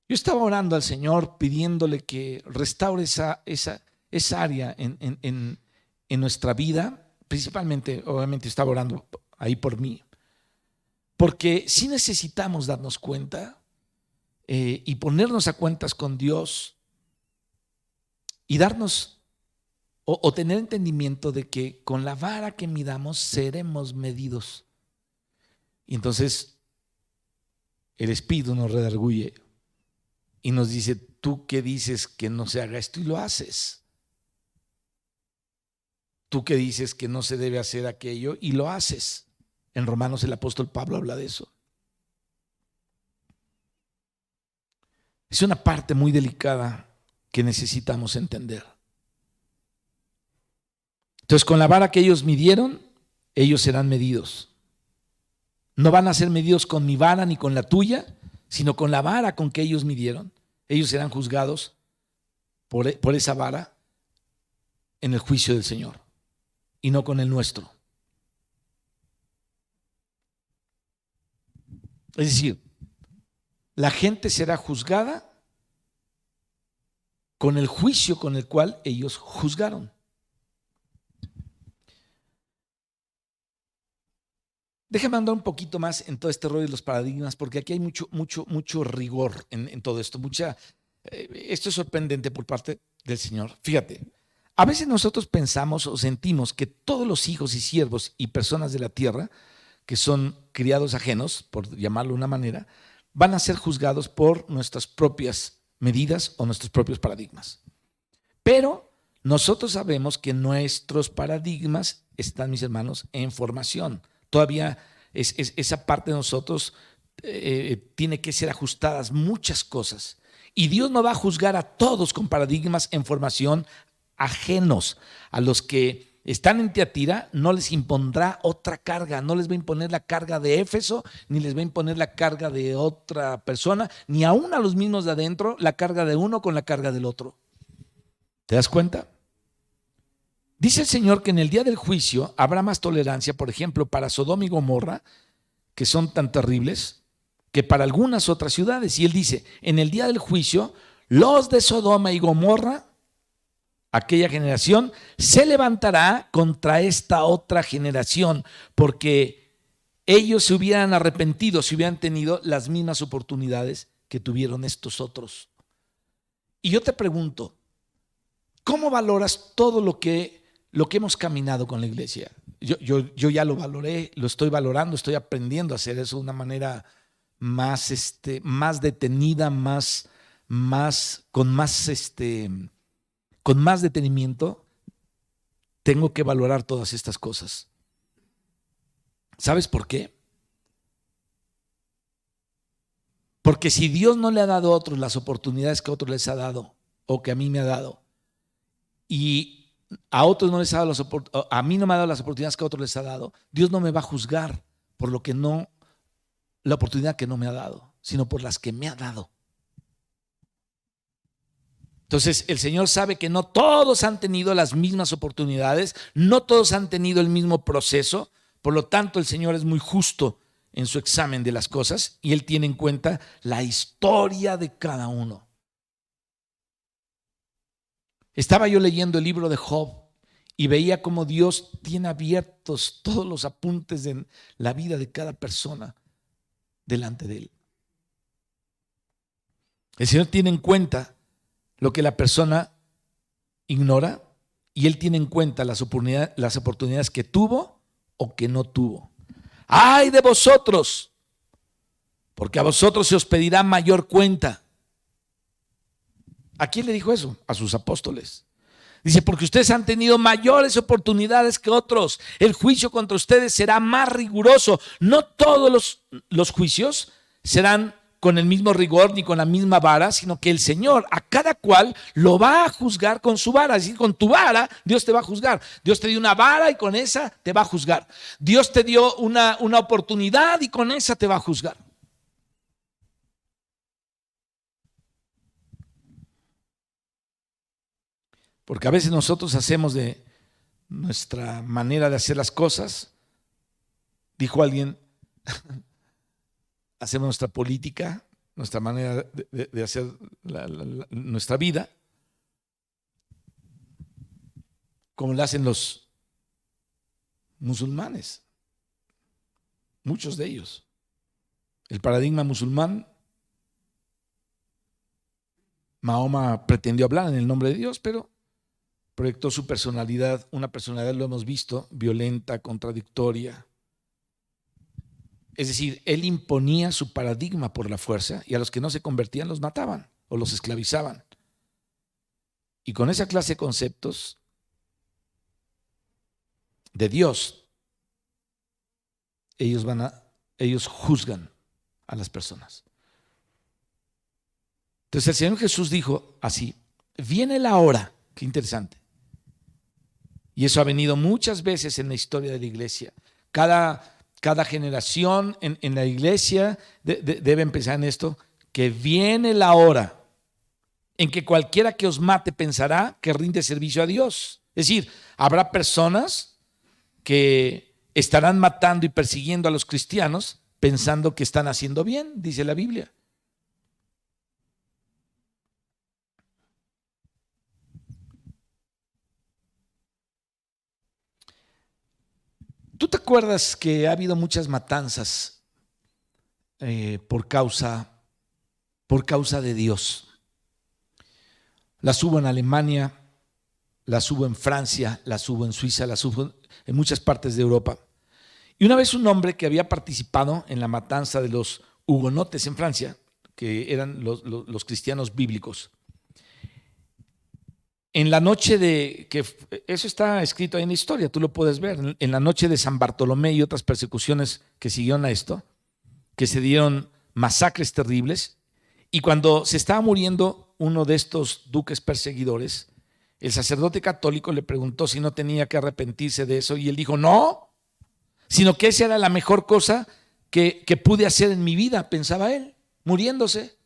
Yo estaba orando al Señor pidiéndole que restaure esa área en nuestra vida. Principalmente, obviamente estaba orando ahí por mí, porque sí necesitamos darnos cuenta y ponernos a cuentas con Dios y darnos o tener entendimiento de que con la vara que midamos seremos medidos. Y entonces el Espíritu nos redarguye y nos dice: tú que dices que no se haga esto y lo haces. Tú que dices que no se debe hacer aquello y lo haces. En Romanos el apóstol Pablo habla de eso. Es una parte muy delicada que necesitamos entender. Entonces, con la vara que ellos midieron, ellos serán medidos. No van a ser medidos con mi vara ni con la tuya, sino con la vara con que ellos midieron. Ellos serán juzgados por esa vara en el juicio del Señor y no con el nuestro. Es decir, la gente será juzgada con el juicio con el cual ellos juzgaron. Déjame andar un poquito más en todo este rollo de los paradigmas, porque aquí hay mucho rigor en todo esto. Esto es sorprendente por parte del Señor. Fíjate, a veces nosotros pensamos o sentimos que todos los hijos y siervos y personas de la tierra, que son criados ajenos, por llamarlo de una manera, van a ser juzgados por nuestras propias medidas o nuestros propios paradigmas. Pero nosotros sabemos que nuestros paradigmas están, mis hermanos, en formación. Todavía esa parte de nosotros tiene que ser ajustadas muchas cosas. Y Dios no va a juzgar a todos con paradigmas en formación ajenos. A los que están en Tiatira no les impondrá otra carga, no les va a imponer la carga de Éfeso, ni les va a imponer la carga de otra persona, ni aún a los mismos de adentro, la carga de uno con la carga del otro. ¿Te das cuenta? Dice el Señor que en el día del juicio habrá más tolerancia, por ejemplo, para Sodoma y Gomorra, que son tan terribles, que para algunas otras ciudades. Y Él dice: en el día del juicio, los de Sodoma y Gomorra, aquella generación, se levantará contra esta otra generación, porque ellos se hubieran arrepentido si hubieran tenido las mismas oportunidades que tuvieron estos otros. Y yo te pregunto, ¿cómo valoras todo lo que hemos caminado con la iglesia? Yo ya lo valoré, lo estoy valorando, estoy aprendiendo a hacer eso de una manera más detenida, con más detenimiento. Tengo que valorar todas estas cosas. ¿Sabes por qué? Porque si Dios no le ha dado a otros las oportunidades que a otros les ha dado, o que a mí me ha dado, y a otros no les ha dado a mí no me ha dado las oportunidades que a otros les ha dado, Dios no me va a juzgar por la oportunidad que no me ha dado, sino por las que me ha dado. Entonces el Señor sabe que no todos han tenido las mismas oportunidades, no todos han tenido el mismo proceso, por lo tanto el Señor es muy justo en su examen de las cosas y Él tiene en cuenta la historia de cada uno. Estaba yo leyendo el libro de Job y veía cómo Dios tiene abiertos todos los apuntes de la vida de cada persona delante de Él. El Señor tiene en cuenta lo que la persona ignora y Él tiene en cuenta las oportunidades que tuvo o que no tuvo. ¡Ay de vosotros! Porque a vosotros se os pedirá mayor cuenta. ¿A quién le dijo eso? A sus apóstoles. Dice: porque ustedes han tenido mayores oportunidades que otros. El juicio contra ustedes será más riguroso. No todos los juicios serán con el mismo rigor ni con la misma vara, sino que el Señor a cada cual lo va a juzgar con su vara. Es decir, con tu vara Dios te va a juzgar. Dios te dio una vara y con esa te va a juzgar. Dios te dio una oportunidad y con esa te va a juzgar. Porque a veces nosotros hacemos de nuestra manera de hacer las cosas, dijo alguien, hacemos nuestra política, nuestra manera de hacer nuestra vida, como lo hacen los musulmanes, muchos de ellos. El paradigma musulmán, Mahoma pretendió hablar en el nombre de Dios, pero proyectó su personalidad, una personalidad, lo hemos visto, violenta, contradictoria. Es decir, él imponía su paradigma por la fuerza y a los que no se convertían los mataban o los esclavizaban. Y con esa clase de conceptos de Dios, ellos juzgan a las personas. Entonces el Señor Jesús dijo así: viene la hora, qué interesante, y eso ha venido muchas veces en la historia de la iglesia. Cada generación en la iglesia debe pensar en esto, que viene la hora en que cualquiera que os mate pensará que rinde servicio a Dios. Es decir, habrá personas que estarán matando y persiguiendo a los cristianos pensando que están haciendo bien, dice la Biblia. ¿Tú te acuerdas que ha habido muchas matanzas por causa de Dios? Las hubo en Alemania, las hubo en Francia, las hubo en Suiza, las hubo en muchas partes de Europa. Y una vez un hombre que había participado en la matanza de los hugonotes en Francia, que eran los cristianos bíblicos, en la noche eso está escrito ahí en la historia, tú lo puedes ver, en la noche de San Bartolomé y otras persecuciones que siguieron a esto, que se dieron masacres terribles, y cuando se estaba muriendo uno de estos duques perseguidores, el sacerdote católico le preguntó si no tenía que arrepentirse de eso, y él dijo no, sino que esa era la mejor cosa que pude hacer en mi vida, pensaba él, muriéndose.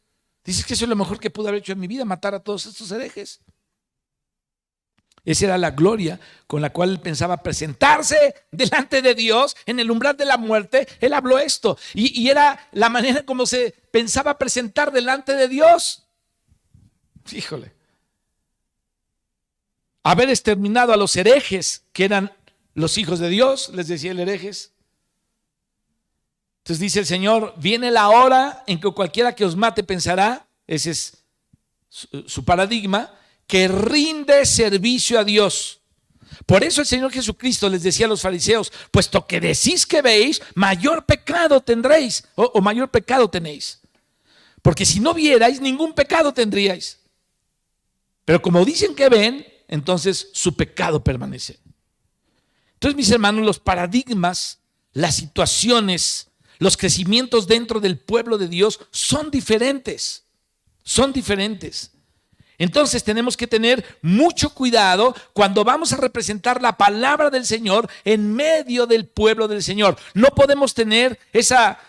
Dices que eso es lo mejor que pude haber hecho en mi vida, matar a todos estos herejes. Esa era la gloria con la cual él pensaba presentarse delante de Dios en el umbral de la muerte. Él habló esto y era la manera como se pensaba presentar delante de Dios. Híjole. Haber exterminado a los herejes, que eran los hijos de Dios, les decía el herejes. Entonces dice el Señor: viene la hora en que cualquiera que os mate pensará, ese es su paradigma, que rinde servicio a Dios. Por eso el Señor Jesucristo les decía a los fariseos: puesto que decís que veis, mayor pecado tendréis, o mayor pecado tenéis. Porque si no vierais, ningún pecado tendríais. Pero como dicen que ven, entonces su pecado permanece. Entonces, mis hermanos, los paradigmas, las situaciones, los crecimientos dentro del pueblo de Dios son diferentes. Son diferentes. Entonces tenemos que tener mucho cuidado cuando vamos a representar la palabra del Señor en medio del pueblo del Señor. No podemos tener esa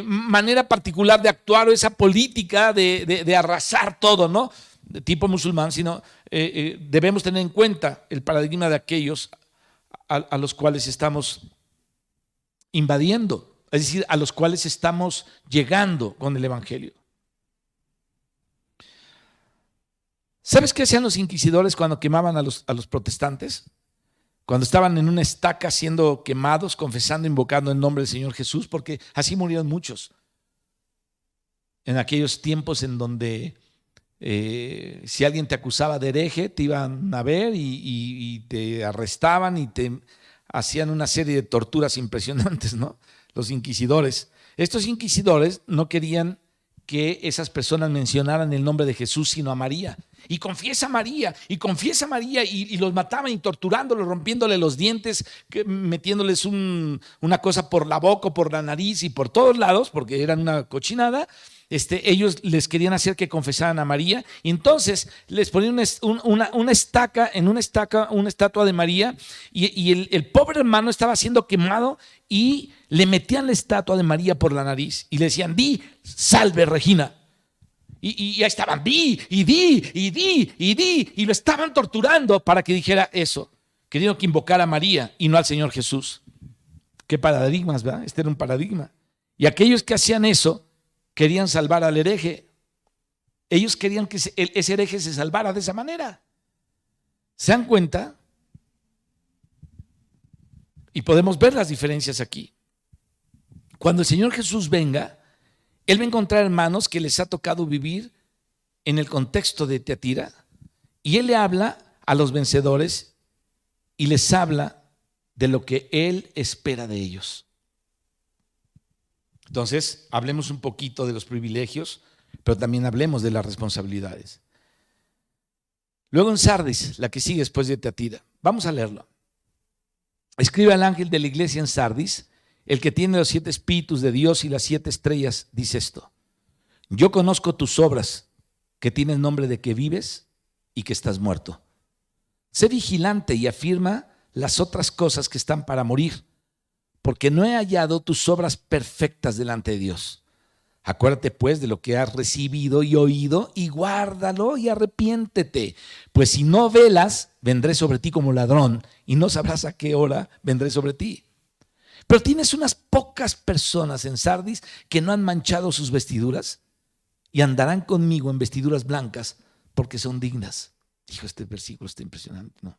manera particular de actuar o esa política de arrasar todo, ¿no? De tipo musulmán, sino debemos tener en cuenta el paradigma de aquellos a los cuales estamos invadiendo, es decir, a los cuales estamos llegando con el Evangelio. ¿Sabes qué hacían los inquisidores cuando quemaban a los protestantes? Cuando estaban en una estaca siendo quemados, confesando, invocando el nombre del Señor Jesús, porque así murieron muchos. En aquellos tiempos en donde si alguien te acusaba de hereje, te iban a ver y te arrestaban y te hacían una serie de torturas impresionantes, ¿no? Los inquisidores. Estos inquisidores no querían que esas personas mencionaran el nombre de Jesús, sino a María. Y confiesa a María, y los mataban y torturándolos, rompiéndole los dientes, metiéndoles una cosa por la boca, por la nariz y por todos lados, porque eran una cochinada. Ellos les querían hacer que confesaran a María, y entonces les ponían una estaca, una estatua de María, y el pobre hermano estaba siendo quemado y le metían la estatua de María por la nariz y le decían: di, salve Regina. Y ahí estaban, di, y lo estaban torturando para que dijera eso, queriendo que invocara a María y no al Señor Jesús. Qué paradigmas, ¿verdad? Este era un paradigma. Y aquellos que hacían eso querían salvar al hereje. Ellos querían que ese hereje se salvara de esa manera. ¿Se dan cuenta? Y podemos ver las diferencias aquí. Cuando el Señor Jesús venga, Él va a encontrar hermanos que les ha tocado vivir en el contexto de Tiatira, y Él le habla a los vencedores y les habla de lo que Él espera de ellos. Entonces, hablemos un poquito de los privilegios, pero también hablemos de las responsabilidades. Luego en Sardis, la que sigue después de Tiatira. Vamos a leerlo. Escribe al ángel de la iglesia en Sardis, el que tiene los 7 espíritus de Dios y las 7 estrellas, dice esto: yo conozco tus obras, que tienes nombre de que vives y que estás muerto. Sé vigilante y afirma las otras cosas que están para morir, porque no he hallado tus obras perfectas delante de Dios. Acuérdate pues de lo que has recibido y oído, y guárdalo y arrepiéntete. Pues si no velas, vendré sobre ti como ladrón, y no sabrás a qué hora vendré sobre ti. Pero tienes unas pocas personas en Sardis que no han manchado sus vestiduras, y andarán conmigo en vestiduras blancas, porque son dignas. Dijo, este versículo está impresionante, ¿no?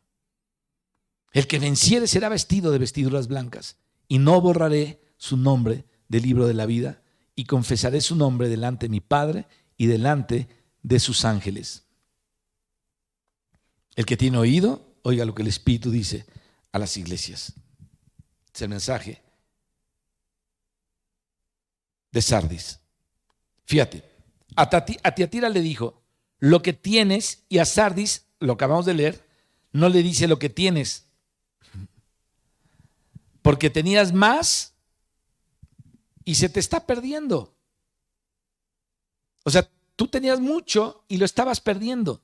El que venciere será vestido de vestiduras blancas, y no borraré su nombre del libro de la vida, y confesaré su nombre delante de mi Padre y delante de sus ángeles. El que tiene oído, oiga lo que el Espíritu dice a las iglesias. Es el mensaje de Sardis. Fíjate, a Tiatira le dijo lo que tienes, y a Sardis, lo acabamos de leer, no le dice lo que tienes, porque tenías más y se te está perdiendo. O sea, tú tenías mucho y lo estabas perdiendo.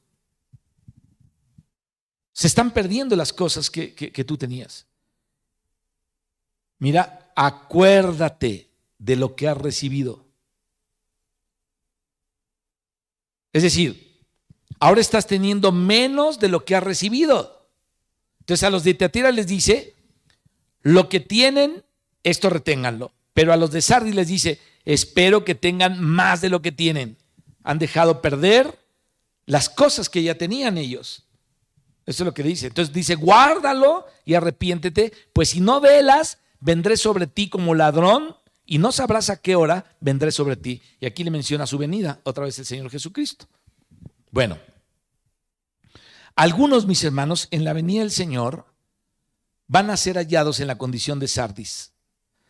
Se están perdiendo las cosas que tú tenías. Mira, acuérdate de lo que has recibido. Es decir, ahora estás teniendo menos de lo que has recibido. Entonces a los de Tiatira les dice, lo que tienen, esto reténganlo. Pero a los de Sardis les dice, espero que tengan más de lo que tienen. Han dejado perder las cosas que ya tenían ellos. Eso es lo que dice. Entonces dice, guárdalo y arrepiéntete, pues si no velas, vendré sobre ti como ladrón y no sabrás a qué hora vendré sobre ti. Y aquí le menciona su venida, otra vez el Señor Jesucristo. Bueno, algunos, mis hermanos, en la venida del Señor van a ser hallados en la condición de Sardis.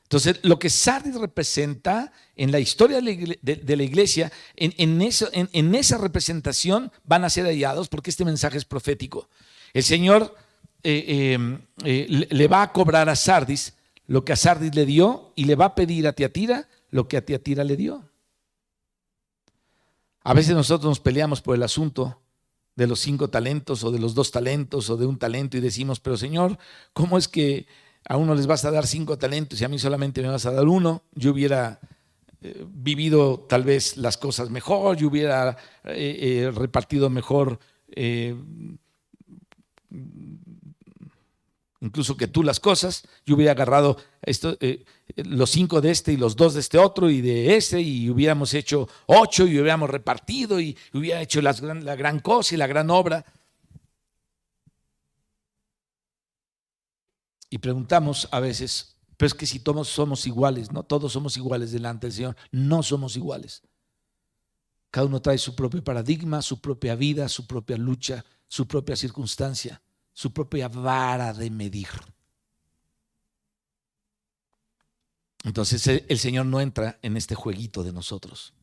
Entonces, lo que Sardis representa en la historia de la iglesia, en esa representación van a ser hallados, porque este mensaje es profético. El Señor le va a cobrar a Sardis lo que a Sardis le dio, y le va a pedir a Tiatira lo que a Tiatira le dio. A veces nosotros nos peleamos por el asunto de los 5 talentos o de los 2 talentos o de un talento, y decimos, pero Señor, ¿cómo es que a uno les vas a dar 5 talentos y a mí solamente me vas a dar 1? Yo hubiera vivido tal vez las cosas mejor, yo hubiera repartido mejor, incluso que tú, las cosas. Yo hubiera agarrado los 5 de este y los 2 de este otro y de ese, y hubiéramos hecho 8 y hubiéramos repartido y hubiera hecho la gran cosa y la gran obra. Y preguntamos a veces, pero es que si todos somos iguales, no todos somos iguales delante del Señor, no somos iguales. Cada uno trae su propio paradigma, su propia vida, su propia lucha, su propia circunstancia, su propia vara de medir. Entonces el Señor no entra en este jueguito de nosotros.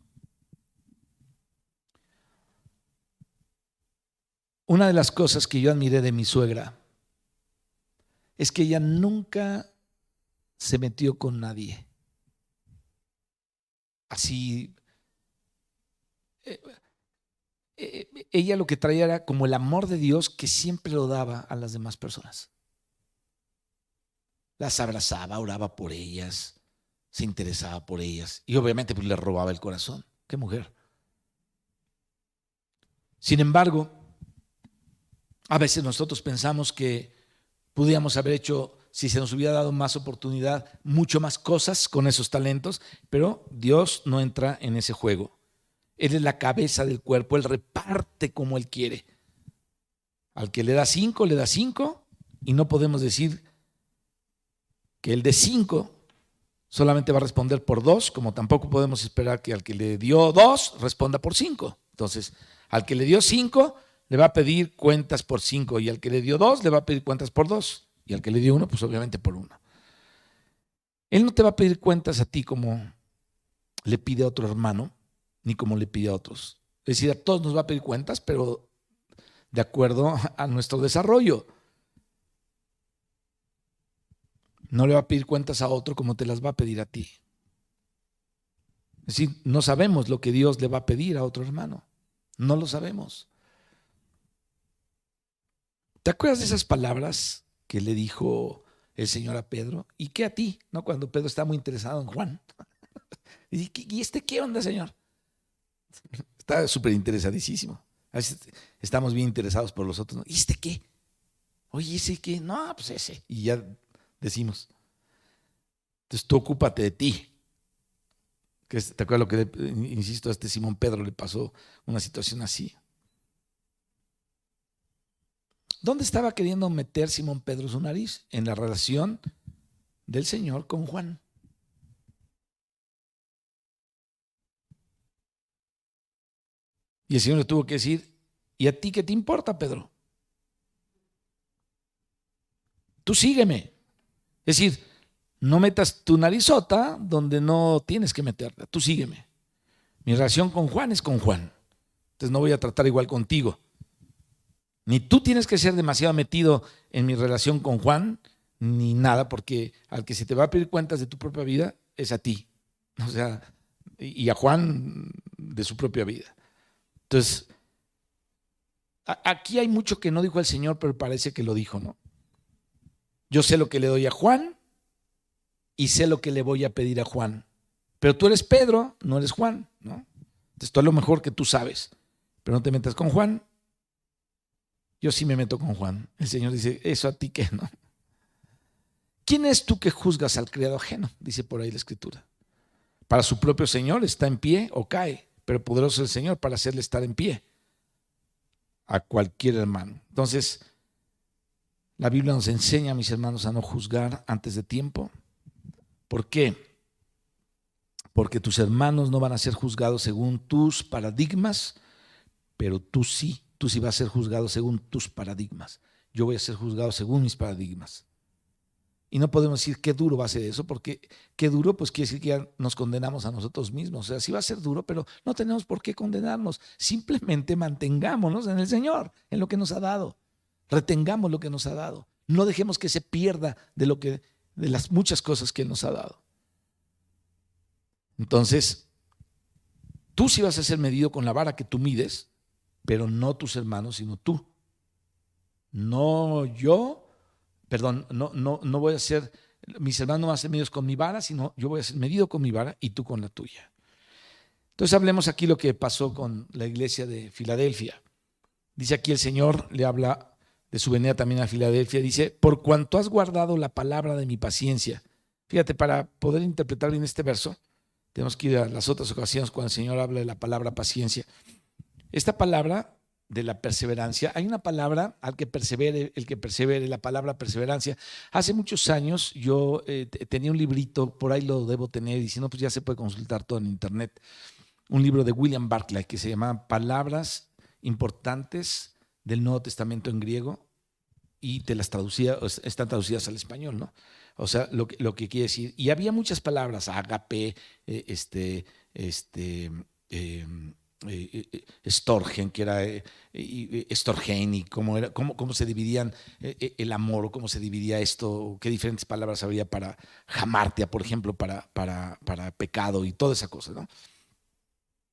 Una de las cosas que yo admiré de mi suegra es que ella nunca se metió con nadie. Así, ella lo que traía era como el amor de Dios, que siempre lo daba a las demás personas. Las abrazaba, oraba por ellas, se interesaba por ellas, y obviamente pues le robaba el corazón. ¡Qué mujer! Sin embargo, a veces nosotros pensamos que pudiéramos haber hecho si se nos hubiera dado más oportunidad, mucho más cosas con esos talentos, pero Dios no entra en ese juego. Él es la cabeza del cuerpo, Él reparte como Él quiere. Al que le da 5, le da 5, y no podemos decir que el de 5 solamente va a responder por 2, como tampoco podemos esperar que al que le dio 2 responda por 5. Entonces, al que le dio 5 le va a pedir cuentas por 5, y al que le dio 2 le va a pedir cuentas por 2, y al que le dio 1 pues obviamente por 1. Él no te va a pedir cuentas a ti como le pide a otro hermano, ni como le pide a otros. Es decir, a todos nos va a pedir cuentas, pero de acuerdo a nuestro desarrollo. No le va a pedir cuentas a otro como te las va a pedir a ti. Es decir, no sabemos lo que Dios le va a pedir a otro hermano. No lo sabemos. ¿Te acuerdas de esas palabras que le dijo el Señor a Pedro? ¿Y qué a ti? ¿No? Cuando Pedro está muy interesado en Juan. ¿Y este qué onda, Señor? Está súper interesadísimo. A veces estamos bien interesados por los otros, ¿no? ¿Y este qué? Oye, ¿ese qué? No, pues ese. Y ya decimos. Entonces tú ocúpate de ti. ¿Te acuerdas lo que, insisto, a este Simón Pedro le pasó una situación así? ¿Dónde estaba queriendo meter Simón Pedro su nariz? En la relación del Señor con Juan. Y el Señor le tuvo que decir, ¿y a ti qué te importa, Pedro? Tú sígueme. Es decir, no metas tu narizota donde no tienes que meterla. Tú sígueme. Mi relación con Juan es con Juan. Entonces no voy a tratar igual contigo. Ni tú tienes que ser demasiado metido en mi relación con Juan, ni nada, porque al que se te va a pedir cuentas de tu propia vida es a ti. O sea, y a Juan de su propia vida. Entonces, aquí hay mucho que no dijo el Señor, pero parece que lo dijo, ¿no? Yo sé lo que le doy a Juan y sé lo que le voy a pedir a Juan. Pero tú eres Pedro, no eres Juan, ¿no? Entonces, tú a lo mejor que tú sabes, pero no te metas con Juan. Yo sí me meto con Juan. El Señor dice, ¿eso a ti qué, no? ¿Quién es tú que juzgas al criado ajeno? Dice por ahí la Escritura. Para su propio Señor está en pie o cae, pero poderoso es el Señor para hacerle estar en pie a cualquier hermano. Entonces, la Biblia nos enseña, mis hermanos, a no juzgar antes de tiempo. ¿Por qué? Porque tus hermanos no van a ser juzgados según tus paradigmas, pero tú sí vas a ser juzgado según tus paradigmas. Yo voy a ser juzgado según mis paradigmas. Y no podemos decir qué duro va a ser eso, porque qué duro, pues quiere decir que ya nos condenamos a nosotros mismos. O sea, sí va a ser duro, pero no tenemos por qué condenarnos. Simplemente mantengámonos en el Señor, en lo que nos ha dado. Retengamos lo que nos ha dado. No dejemos que se pierda de las muchas cosas que Él nos ha dado. Entonces, tú sí vas a ser medido con la vara que tú mides, pero no tus hermanos, sino tú. No yo, perdón, no voy a ser, mis hermanos no van a ser medidos con mi vara, sino yo voy a ser medido con mi vara y tú con la tuya. Entonces hablemos aquí lo que pasó con la iglesia de Filadelfia. Dice aquí el Señor, le habla de su venida también a Filadelfia, dice, por cuanto has guardado la palabra de mi paciencia. Fíjate, para poder interpretar bien este verso, tenemos que ir a las otras ocasiones cuando el Señor habla de la palabra paciencia. Esta palabra de la perseverancia, hay una palabra al que persevere, el que persevere, la palabra perseverancia. Hace muchos años yo tenía un librito, por ahí lo debo tener, y si no, pues ya se puede consultar todo en internet, un libro de William Barclay que se llama Palabras importantes del Nuevo Testamento en griego, y te las traducía, están traducidas al español, ¿no? O sea, lo que quiere decir. Y había muchas palabras, ágape, estorgen, que era estorgen, y cómo se dividían el amor, o cómo se dividía esto, qué diferentes palabras había para jamartia, por ejemplo, para pecado y toda esa cosa, ¿no?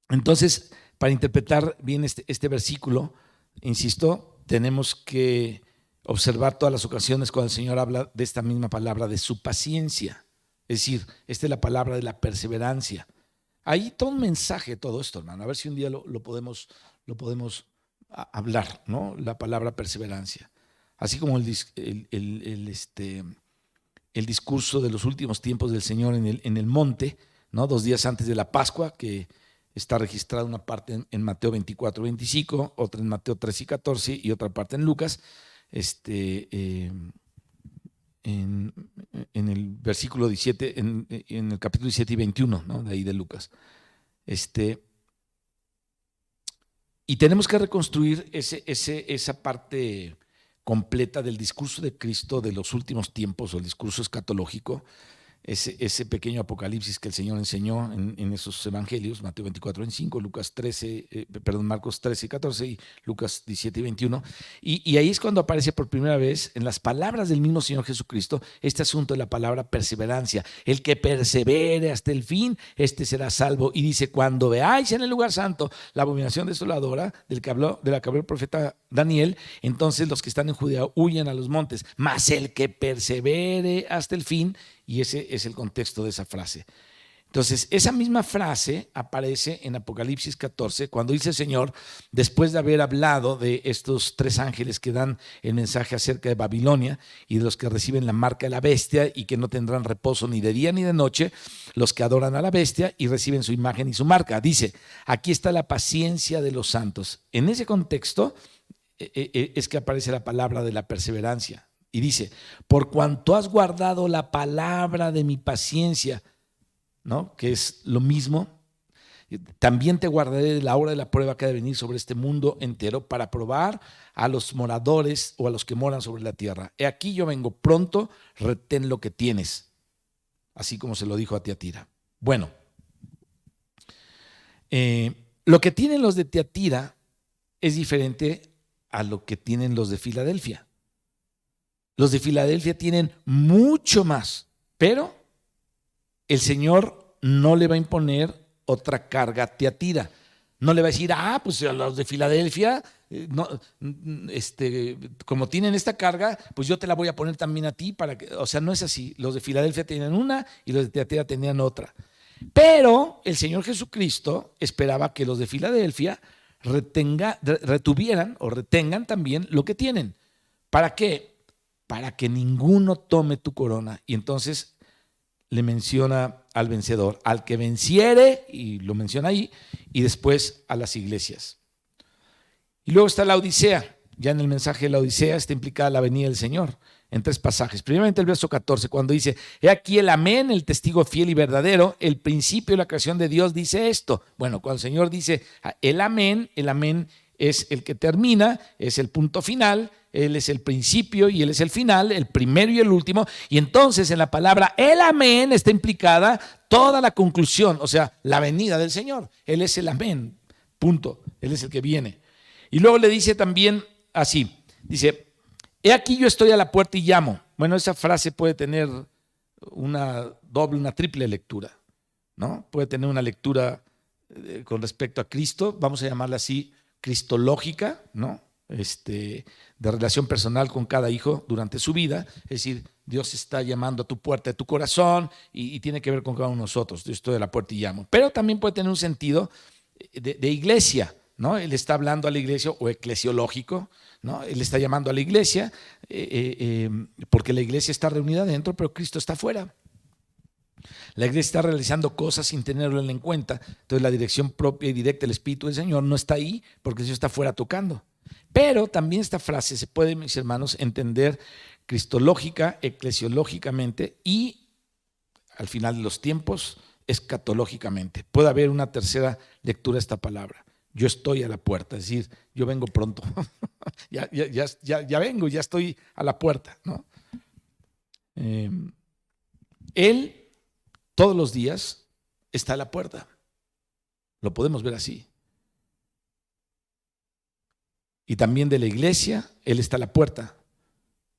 Entonces, para interpretar bien este versículo, insisto, tenemos que observar todas las ocasiones cuando el Señor habla de esta misma palabra, de su paciencia. Es decir, esta es la palabra de la perseverancia. Hay todo un mensaje, todo esto, hermano. A ver si un día lo podemos hablar, ¿no? La palabra perseverancia. Así como el discurso de los últimos tiempos del Señor en el monte, ¿no? 2 días antes de la Pascua, que está registrada una parte en Mateo 24, 25, otra en Mateo 13 y 14 y otra parte en Lucas, en, en el versículo 17, en el capítulo 17 y 21, ¿no? De ahí de Lucas. Y tenemos que reconstruir esa parte completa del discurso de Cristo de los últimos tiempos, o el discurso escatológico, ese pequeño apocalipsis que el Señor enseñó en esos evangelios, Mateo 24, 25, Marcos 13 y 14 y Lucas 17 y 21. Y ahí es cuando aparece por primera vez en las palabras del mismo Señor Jesucristo este asunto de la palabra perseverancia. El que persevere hasta el fin, este será salvo. Y dice, cuando veáis en el lugar santo la abominación desoladora de la que habló el profeta Daniel, entonces los que están en Judea huyen a los montes, mas el que persevere hasta el fin. Y ese es el contexto de esa frase. Entonces, esa misma frase aparece en Apocalipsis 14, cuando dice el Señor, después de haber hablado de estos 3 ángeles que dan el mensaje acerca de Babilonia y de los que reciben la marca de la bestia y que no tendrán reposo ni de día ni de noche, los que adoran a la bestia y reciben su imagen y su marca. Dice, aquí está la paciencia de los santos. En ese contexto es que aparece la palabra de la perseverancia. Y dice, por cuanto has guardado la palabra de mi paciencia, ¿no? Que es lo mismo, también te guardaré de la hora de la prueba que ha de venir sobre este mundo entero para probar a los moradores o a los que moran sobre la tierra. He aquí yo vengo pronto, retén lo que tienes, así como se lo dijo a Tiatira. Bueno, lo que tienen los de Tiatira es diferente a lo que tienen los de Filadelfia. Los de Filadelfia tienen mucho más, pero el Señor no le va a imponer otra carga a Tiatira. No le va a decir, pues a los de Filadelfia, como tienen esta carga, pues yo te la voy a poner también a ti. O sea, no es así. Los de Filadelfia tenían una y los de Tiatira tenían otra. Pero el Señor Jesucristo esperaba que los de Filadelfia retuvieran o retengan también lo que tienen. ¿Para qué? Para que ninguno tome tu corona. Y entonces le menciona al vencedor, al que venciere, y lo menciona ahí, y después a las iglesias. Y luego está la Odisea. Ya en el mensaje de la Odisea está implicada la venida del Señor en 3 pasajes. Primeramente el verso 14, cuando dice, he aquí el amén, el testigo fiel y verdadero, el principio de la creación de Dios dice esto. Bueno, cuando el Señor dice el amén es el que termina, es el punto final. Él es el principio y Él es el final, el primero y el último. Y entonces en la palabra el amén está implicada toda la conclusión, o sea, la venida del Señor. Él es el amén, punto. Él es el que viene. Y luego le dice también así, dice, he aquí yo estoy a la puerta y llamo. Bueno, esa frase puede tener una doble, una triple lectura, ¿no? Puede tener una lectura con respecto a Cristo, vamos a llamarla así, cristológica, ¿no? De relación personal con cada hijo durante su vida, es decir, Dios está llamando a tu puerta de tu corazón y tiene que ver con cada uno de nosotros. Yo estoy a la puerta y llamo, pero también puede tener un sentido de iglesia, ¿no? Él está hablando a la iglesia, o eclesiológico, ¿no? Él está llamando a la iglesia porque la iglesia está reunida adentro, pero Cristo está afuera. La iglesia está realizando cosas sin tenerlo en cuenta, entonces la dirección propia y directa del Espíritu del Señor no está ahí porque el Señor está afuera tocando. Pero también esta frase se puede, mis hermanos, entender cristológica, eclesiológicamente y al final de los tiempos, escatológicamente. Puede haber una tercera lectura de esta palabra. Yo estoy a la puerta, es decir, yo vengo pronto. ya vengo, ya estoy a la puerta, ¿no? Él todos los días está a la puerta. Lo podemos ver así. Y también de la iglesia, Él está a la puerta,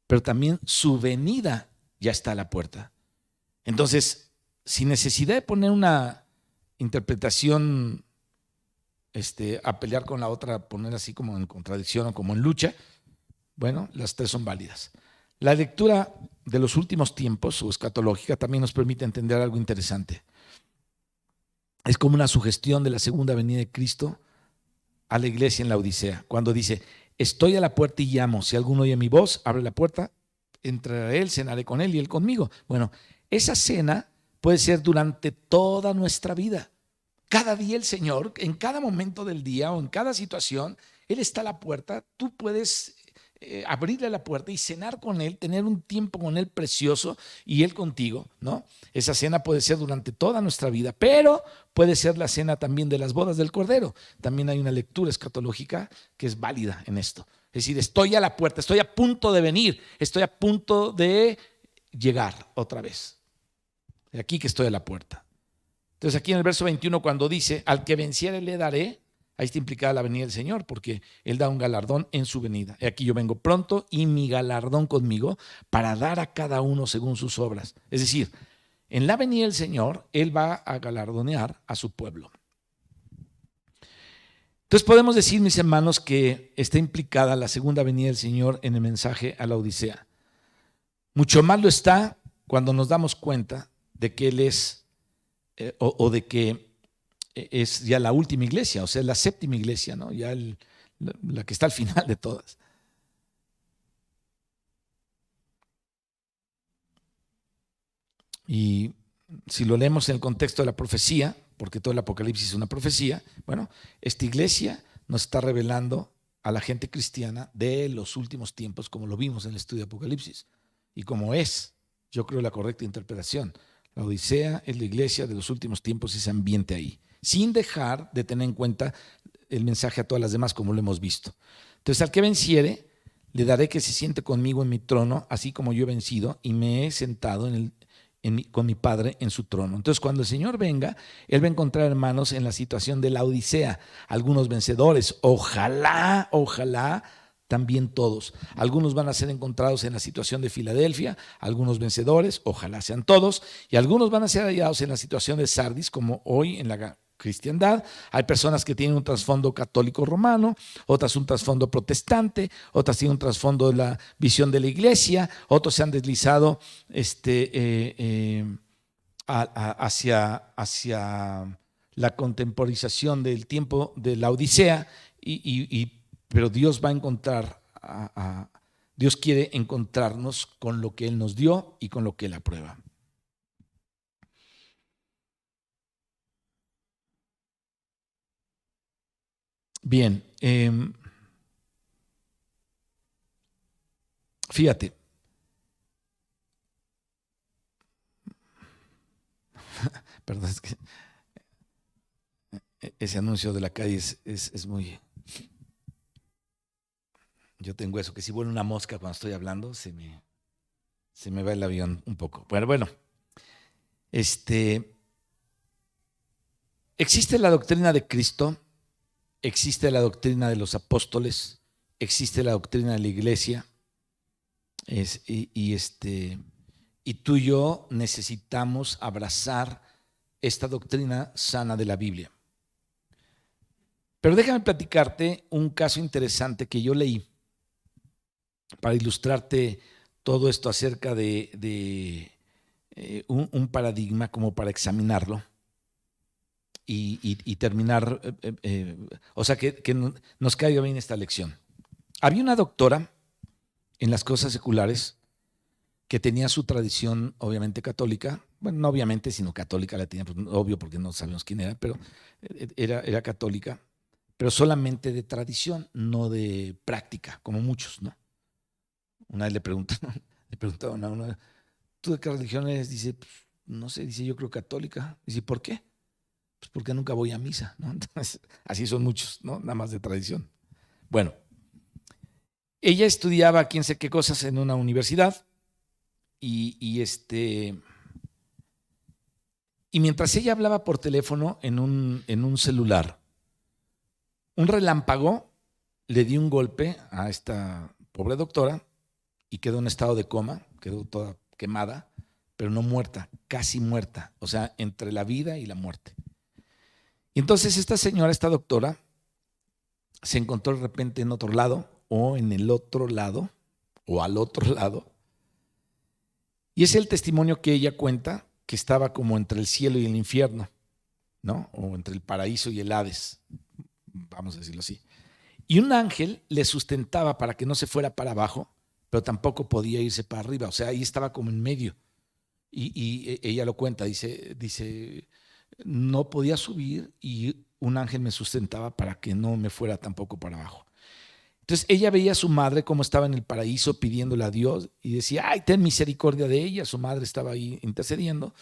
pero también su venida ya está a la puerta. Entonces, sin necesidad de poner una interpretación a pelear con la otra, poner así como en contradicción o como en lucha, bueno, las 3 son válidas. La lectura de los últimos tiempos o escatológica también nos permite entender algo interesante. Es como una sugestión de la segunda venida de Cristo a la iglesia en la Odisea, cuando dice, estoy a la puerta y llamo, si alguno oye mi voz, abre la puerta, entraré a él, cenaré con él y él conmigo. Bueno, esa cena puede ser durante toda nuestra vida. Cada día el Señor, en cada momento del día o en cada situación, Él está a la puerta. Tú puedes abrirle la puerta y cenar con Él, tener un tiempo con Él precioso y Él contigo, ¿no? Esa cena puede ser durante toda nuestra vida, pero puede ser la cena también de las bodas del Cordero. También hay una lectura escatológica que es válida en esto. Es decir, estoy a la puerta, estoy a punto de venir, estoy a punto de llegar otra vez. De aquí que estoy a la puerta. Entonces aquí en el verso 21 cuando dice, al que venciere le daré, ahí está implicada la venida del Señor, porque Él da un galardón en su venida. Y aquí yo vengo pronto y mi galardón conmigo para dar a cada uno según sus obras. Es decir, en la venida del Señor, Él va a galardonear a su pueblo. Entonces podemos decir, mis hermanos, que está implicada la segunda venida del Señor en el mensaje a la Odisea. Mucho más lo está cuando nos damos cuenta de que Él es o de que es ya la última iglesia, o sea, la séptima iglesia, ¿no? Ya la que está al final de todas. Y si lo leemos en el contexto de la profecía, porque todo el Apocalipsis es una profecía, bueno, esta iglesia nos está revelando a la gente cristiana de los últimos tiempos, como lo vimos en el estudio de Apocalipsis, y como es, yo creo, la correcta interpretación. La Odisea es la iglesia de los últimos tiempos, ese ambiente ahí, sin dejar de tener en cuenta el mensaje a todas las demás, como lo hemos visto. Entonces, al que venciere, le daré que se siente conmigo en mi trono, así como yo he vencido y me he sentado con mi Padre en su trono. Entonces, cuando el Señor venga, Él va a encontrar hermanos en la situación de la Odisea, algunos vencedores. Ojalá, ojalá también todos. Algunos van a ser encontrados en la situación de Filadelfia, algunos vencedores, ojalá sean todos, y algunos van a ser hallados en la situación de Sardis, como hoy en la cristiandad. Hay personas que tienen un trasfondo católico romano, otras un trasfondo protestante, otras tienen un trasfondo de la visión de la iglesia, otros se han deslizado hacia la contemporización del tiempo de la Odisea pero Dios va a encontrar, Dios quiere encontrarnos con lo que Él nos dio y con lo que Él aprueba. Bien, fíjate, perdón, es que ese anuncio de la calle es muy... Yo tengo eso, que si vuela una mosca cuando estoy hablando, se me va el avión un poco. Bueno, existe la doctrina de Cristo, existe la doctrina de los apóstoles, existe la doctrina de la iglesia, y tú y yo necesitamos abrazar esta doctrina sana de la Biblia. Pero déjame platicarte un caso interesante que yo leí para ilustrarte todo esto acerca de un paradigma como para examinarlo y terminar, o sea, que nos caiga bien esta lección. Había una doctora en las cosas seculares que tenía su tradición obviamente católica, bueno, no obviamente, sino católica la tenía, pues, obvio porque no sabemos quién era, pero era católica, pero solamente de tradición, no de práctica, como muchos, ¿no? Una vez le preguntaban a una, ¿tú de qué religión eres? Dice, pues, no sé, dice, yo creo católica. Dice, ¿por qué? Pues porque nunca voy a misa, ¿no? Entonces, así son muchos, ¿no? Nada más de tradición. Bueno, ella estudiaba quién sé qué cosas en una universidad y mientras ella hablaba por teléfono en un celular, un relámpago le dio un golpe a esta pobre doctora y quedó en estado de coma, quedó toda quemada, pero no muerta, casi muerta, o sea, entre la vida y la muerte. Y entonces esta señora, esta doctora, se encontró de repente en otro lado, o en el otro lado, o al otro lado, y es el testimonio que ella cuenta, que estaba como entre el cielo y el infierno, ¿no? O entre el paraíso y el Hades, vamos a decirlo así. Y un ángel le sustentaba para que no se fuera para abajo, pero tampoco podía irse para arriba. O sea, ahí estaba como en medio. Y ella lo cuenta, dice, no podía subir y un ángel me sustentaba para que no me fuera tampoco para abajo. Entonces ella veía a su madre como estaba en el paraíso pidiéndole a Dios y decía, ay, ten misericordia de ella. Su madre estaba ahí intercediendo.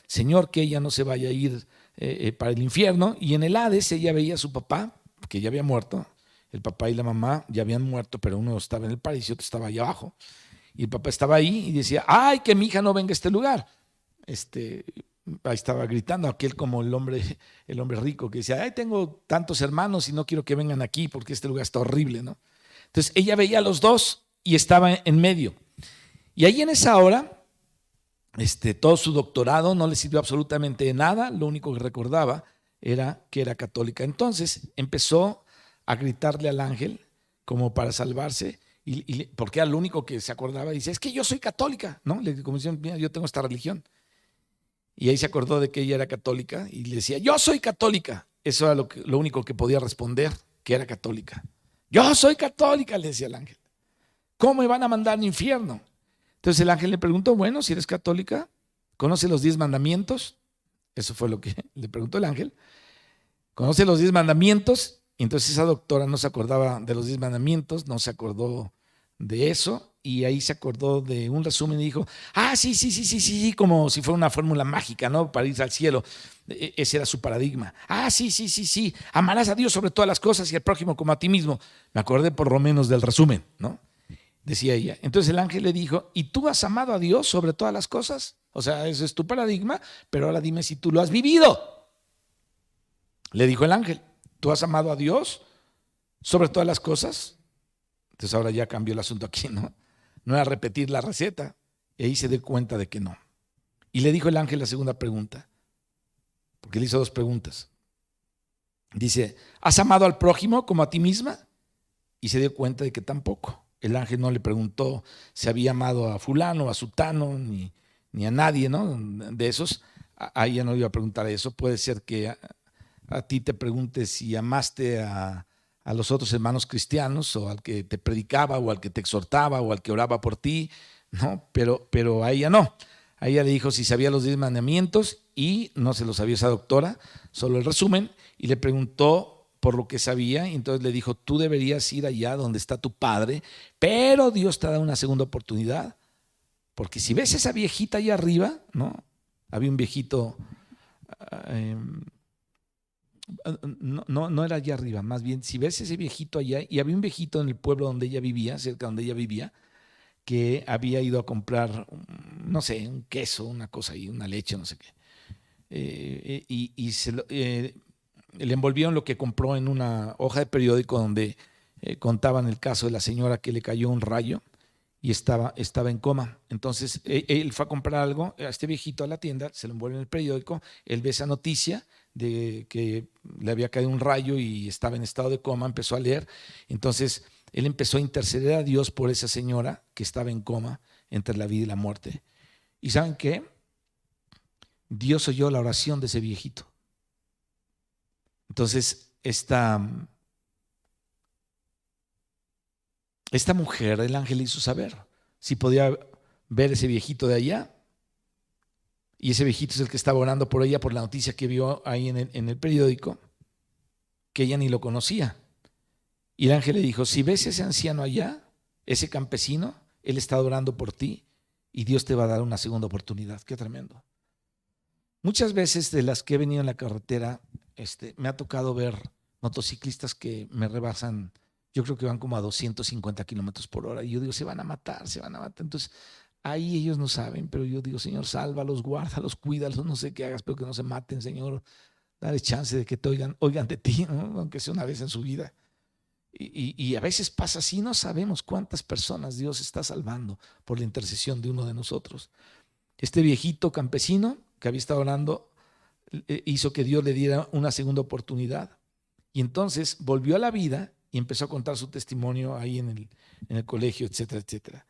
Señor, que ella no se vaya a ir para el infierno. Y en el Hades ella veía a su papá, que ya había muerto. El papá y la mamá ya habían muerto, pero uno estaba en el paraíso y otro estaba allá abajo. Y el papá estaba ahí y decía, ay, que mi hija no venga a este lugar. Este, Ahí estaba gritando aquel como el hombre rico que decía, ay, tengo tantos hermanos y no quiero que vengan aquí porque este lugar está horrible, ¿no? Entonces ella veía a los dos y estaba en medio. Y ahí en esa hora, todo su doctorado no le sirvió absolutamente de nada, lo único que recordaba era que era católica. Entonces empezó a gritarle al ángel como para salvarse, porque era lo único que se acordaba. Dice, es que yo soy católica, ¿no? Le como diciendo, mira, yo tengo esta religión. Y ahí se acordó de que ella era católica y le decía, yo soy católica. Eso era lo único que podía responder, que era católica. Yo soy católica, le decía el ángel. ¿Cómo me van a mandar al infierno? Entonces el ángel le preguntó, bueno, si eres católica, ¿conoce los 10 mandamientos? Eso fue lo que le preguntó el ángel. ¿Conoce los 10 mandamientos? Y entonces esa doctora no se acordaba de los 10 mandamientos, no se acordó de eso, y ahí se acordó de un resumen y dijo, ah, sí, sí, sí, sí, sí, como si fuera una fórmula mágica, ¿no? Para irse al cielo. Ese era su paradigma. Ah, sí, sí, sí, sí, amarás a Dios sobre todas las cosas y al prójimo como a ti mismo. Me acordé por lo menos del resumen, ¿no? Decía ella. Entonces el ángel le dijo, ¿y tú has amado a Dios sobre todas las cosas? O sea, ese es tu paradigma, pero ahora dime si tú lo has vivido. Le dijo el ángel, ¿tú has amado a Dios sobre todas las cosas? Entonces ahora ya cambió el asunto aquí, ¿no? No era repetir la receta. Y ahí se dio cuenta de que no. Y le dijo el ángel la segunda pregunta, porque le hizo dos preguntas. Dice, ¿has amado al prójimo como a ti misma? Y se dio cuenta de que tampoco. El ángel no le preguntó si había amado a fulano, a sutano, ni a nadie, ¿no? De esos. A ella no le iba a preguntar eso. Puede ser que a ti te preguntes si amaste a los otros hermanos cristianos o al que te predicaba o al que te exhortaba o al que oraba por ti, ¿no? Pero a ella no. A ella le dijo si sabía los 10 mandamientos y no se los sabía esa doctora, solo el resumen, y le preguntó por lo que sabía, y entonces le dijo, tú deberías ir allá donde está tu padre, pero Dios te da una segunda oportunidad, porque si ves esa viejita allá arriba, ¿no? Había un viejito, eh, no era allá arriba, más bien, si ves ese viejito allá, y había un viejito en el pueblo donde ella vivía, cerca donde ella vivía, que había ido a comprar, no sé, un queso, una cosa ahí, una leche, no sé qué. Le envolvieron lo que compró en una hoja de periódico donde contaban el caso de la señora que le cayó un rayo y estaba en coma. Entonces él fue a comprar algo, a este viejito a la tienda, se lo envuelve en el periódico, él ve esa noticia de que le había caído un rayo y estaba en estado de coma, empezó a leer. Entonces él empezó a interceder a Dios por esa señora que estaba en coma entre la vida y la muerte. ¿Y saben qué? Dios oyó la oración de ese viejito. Entonces, esta mujer, el ángel le hizo saber si podía ver ese viejito de allá. Y ese viejito es el que estaba orando por ella por la noticia que vio ahí en el periódico, que ella ni lo conocía. Y el ángel le dijo, si ves ese anciano allá, ese campesino, él está orando por ti y Dios te va a dar una segunda oportunidad. Qué tremendo. Muchas veces de las que he venido en la carretera, me ha tocado ver motociclistas que me rebasan, yo creo que van como a 250 kilómetros por hora. Y yo digo, se van a matar, se van a matar. Entonces, ahí ellos no saben, pero yo digo, Señor, sálvalos, guárdalos, cuídalos, no sé qué hagas, pero que no se maten, Señor. Dale chance de que te oigan de ti, ¿no? Aunque sea una vez en su vida. Y a veces pasa así, no sabemos cuántas personas Dios está salvando por la intercesión de uno de nosotros. Este viejito campesino que había estado orando hizo que Dios le diera una segunda oportunidad. Y entonces volvió a la vida y empezó a contar su testimonio ahí en el colegio, etcétera, etcétera.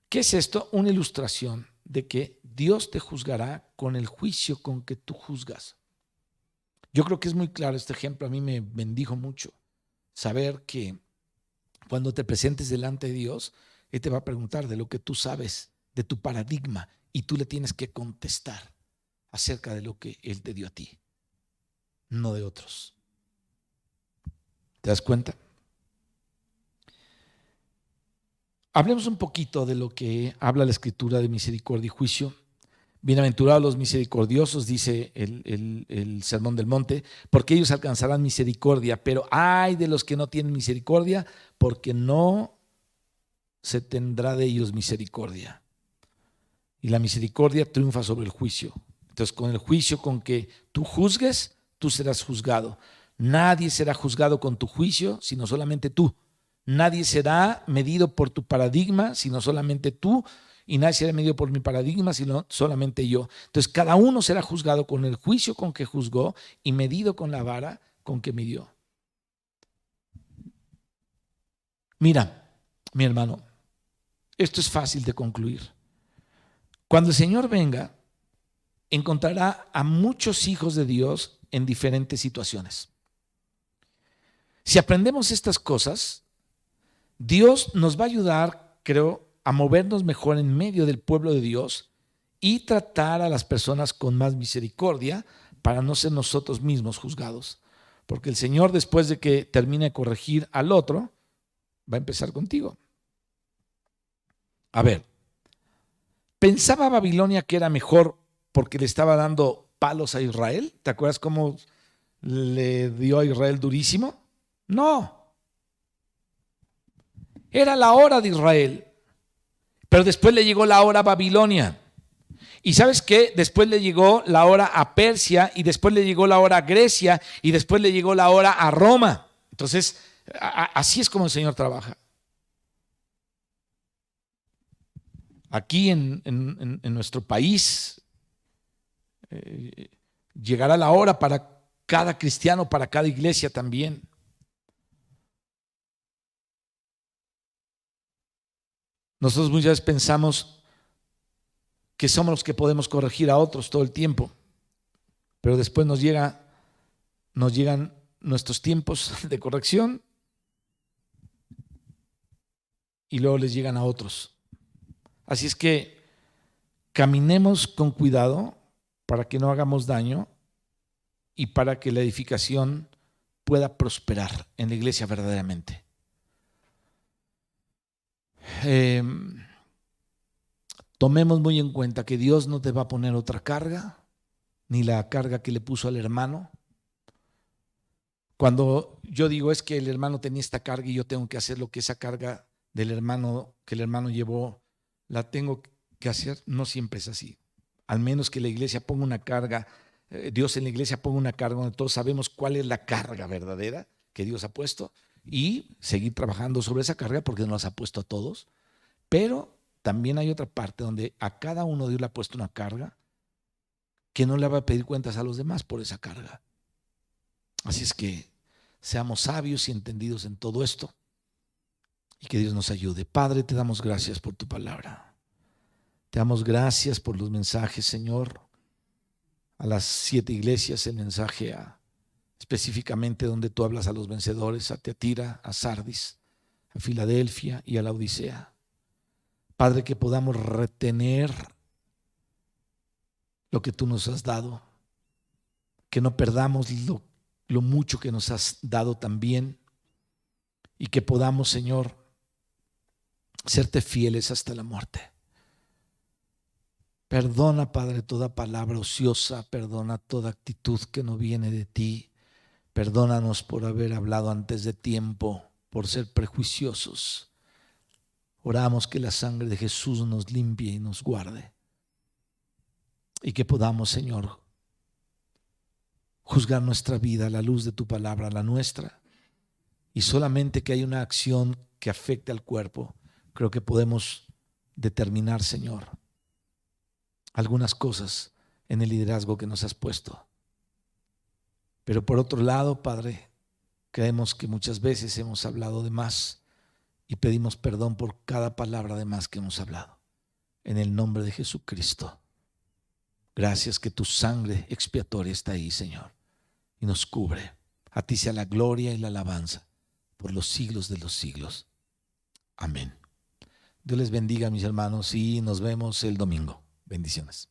¿Qué es esto? Una ilustración de que Dios te juzgará con el juicio con que tú juzgas. Yo creo que es muy claro este ejemplo, a mí me bendijo mucho saber que cuando te presentes delante de Dios, Él te va a preguntar de lo que tú sabes, de tu paradigma, y tú le tienes que contestar acerca de lo que Él te dio a ti, no de otros. ¿Te das cuenta? Hablemos un poquito de lo que habla la Escritura de misericordia y juicio. Bienaventurados los misericordiosos, dice el Sermón del Monte, porque ellos alcanzarán misericordia, pero ay de los que no tienen misericordia, porque no se tendrá de ellos misericordia. Y la misericordia triunfa sobre el juicio. Entonces, con el juicio con que tú juzgues, tú serás juzgado. Nadie será juzgado con tu juicio, sino solamente tú. Nadie será medido por tu paradigma, sino solamente tú. Y nadie será medido por mi paradigma, sino solamente yo. Entonces, cada uno será juzgado con el juicio con que juzgó y medido con la vara con que midió. Mira, mi hermano, esto es fácil de concluir. Cuando el Señor venga, encontrará a muchos hijos de Dios en diferentes situaciones. Si aprendemos estas cosas, Dios nos va a ayudar, creo, a movernos mejor en medio del pueblo de Dios y tratar a las personas con más misericordia para no ser nosotros mismos juzgados. Porque el Señor, después de que termine de corregir al otro, va a empezar contigo. A ver, ¿pensaba Babilonia que era mejor porque le estaba dando palos a Israel? ¿Te acuerdas cómo le dio a Israel durísimo? No. Era la hora de Israel. Pero después le llegó la hora a Babilonia. ¿Y sabes qué? Después le llegó la hora a Persia y después le llegó la hora a Grecia y después le llegó la hora a Roma. Entonces, así es como el Señor trabaja. Aquí en nuestro país llegará la hora para cada cristiano, para cada iglesia también. Nosotros muchas veces pensamos que somos los que podemos corregir a otros todo el tiempo, pero después nos llegan nuestros tiempos de corrección y luego les llegan a otros. Así es que caminemos con cuidado para que no hagamos daño y para que la edificación pueda prosperar en la iglesia verdaderamente. Tomemos muy en cuenta que Dios no te va a poner otra carga, ni la carga que le puso al hermano. Cuando yo digo es que el hermano tenía esta carga y yo tengo que hacer lo que esa carga del hermano, que el hermano llevó, la tengo que hacer, no siempre es así. Al menos que la iglesia ponga una carga, Dios en la iglesia ponga una carga donde todos sabemos cuál es la carga verdadera que Dios ha puesto y seguir trabajando sobre esa carga porque nos ha puesto a todos. Pero también hay otra parte donde a cada uno Dios le ha puesto una carga que no le va a pedir cuentas a los demás por esa carga. Así es que seamos sabios y entendidos en todo esto y que Dios nos ayude. Padre, te damos gracias por tu palabra. Te damos gracias por los mensajes, Señor, a las 7 iglesias, el mensaje específicamente donde tú hablas a los vencedores, a Teatira, a Sardis, a Filadelfia y a la Odisea. Padre, que podamos retener lo que tú nos has dado, que no perdamos lo mucho que nos has dado también y que podamos, Señor, serte fieles hasta la muerte. Perdona, Padre, toda palabra ociosa, perdona toda actitud que no viene de ti. Perdónanos por haber hablado antes de tiempo, por ser prejuiciosos. Oramos que la sangre de Jesús nos limpie y nos guarde. Y que podamos, Señor, juzgar nuestra vida a la luz de tu palabra, la nuestra. Y solamente que hay una acción que afecte al cuerpo, creo que podemos determinar, Señor, algunas cosas en el liderazgo que nos has puesto. Pero por otro lado, Padre, creemos que muchas veces hemos hablado de más y pedimos perdón por cada palabra de más que hemos hablado. En el nombre de Jesucristo. Gracias que tu sangre expiatoria está ahí, Señor, y nos cubre. A ti sea la gloria y la alabanza por los siglos de los siglos. Amén. Dios les bendiga, mis hermanos, y nos vemos el domingo. Bendiciones.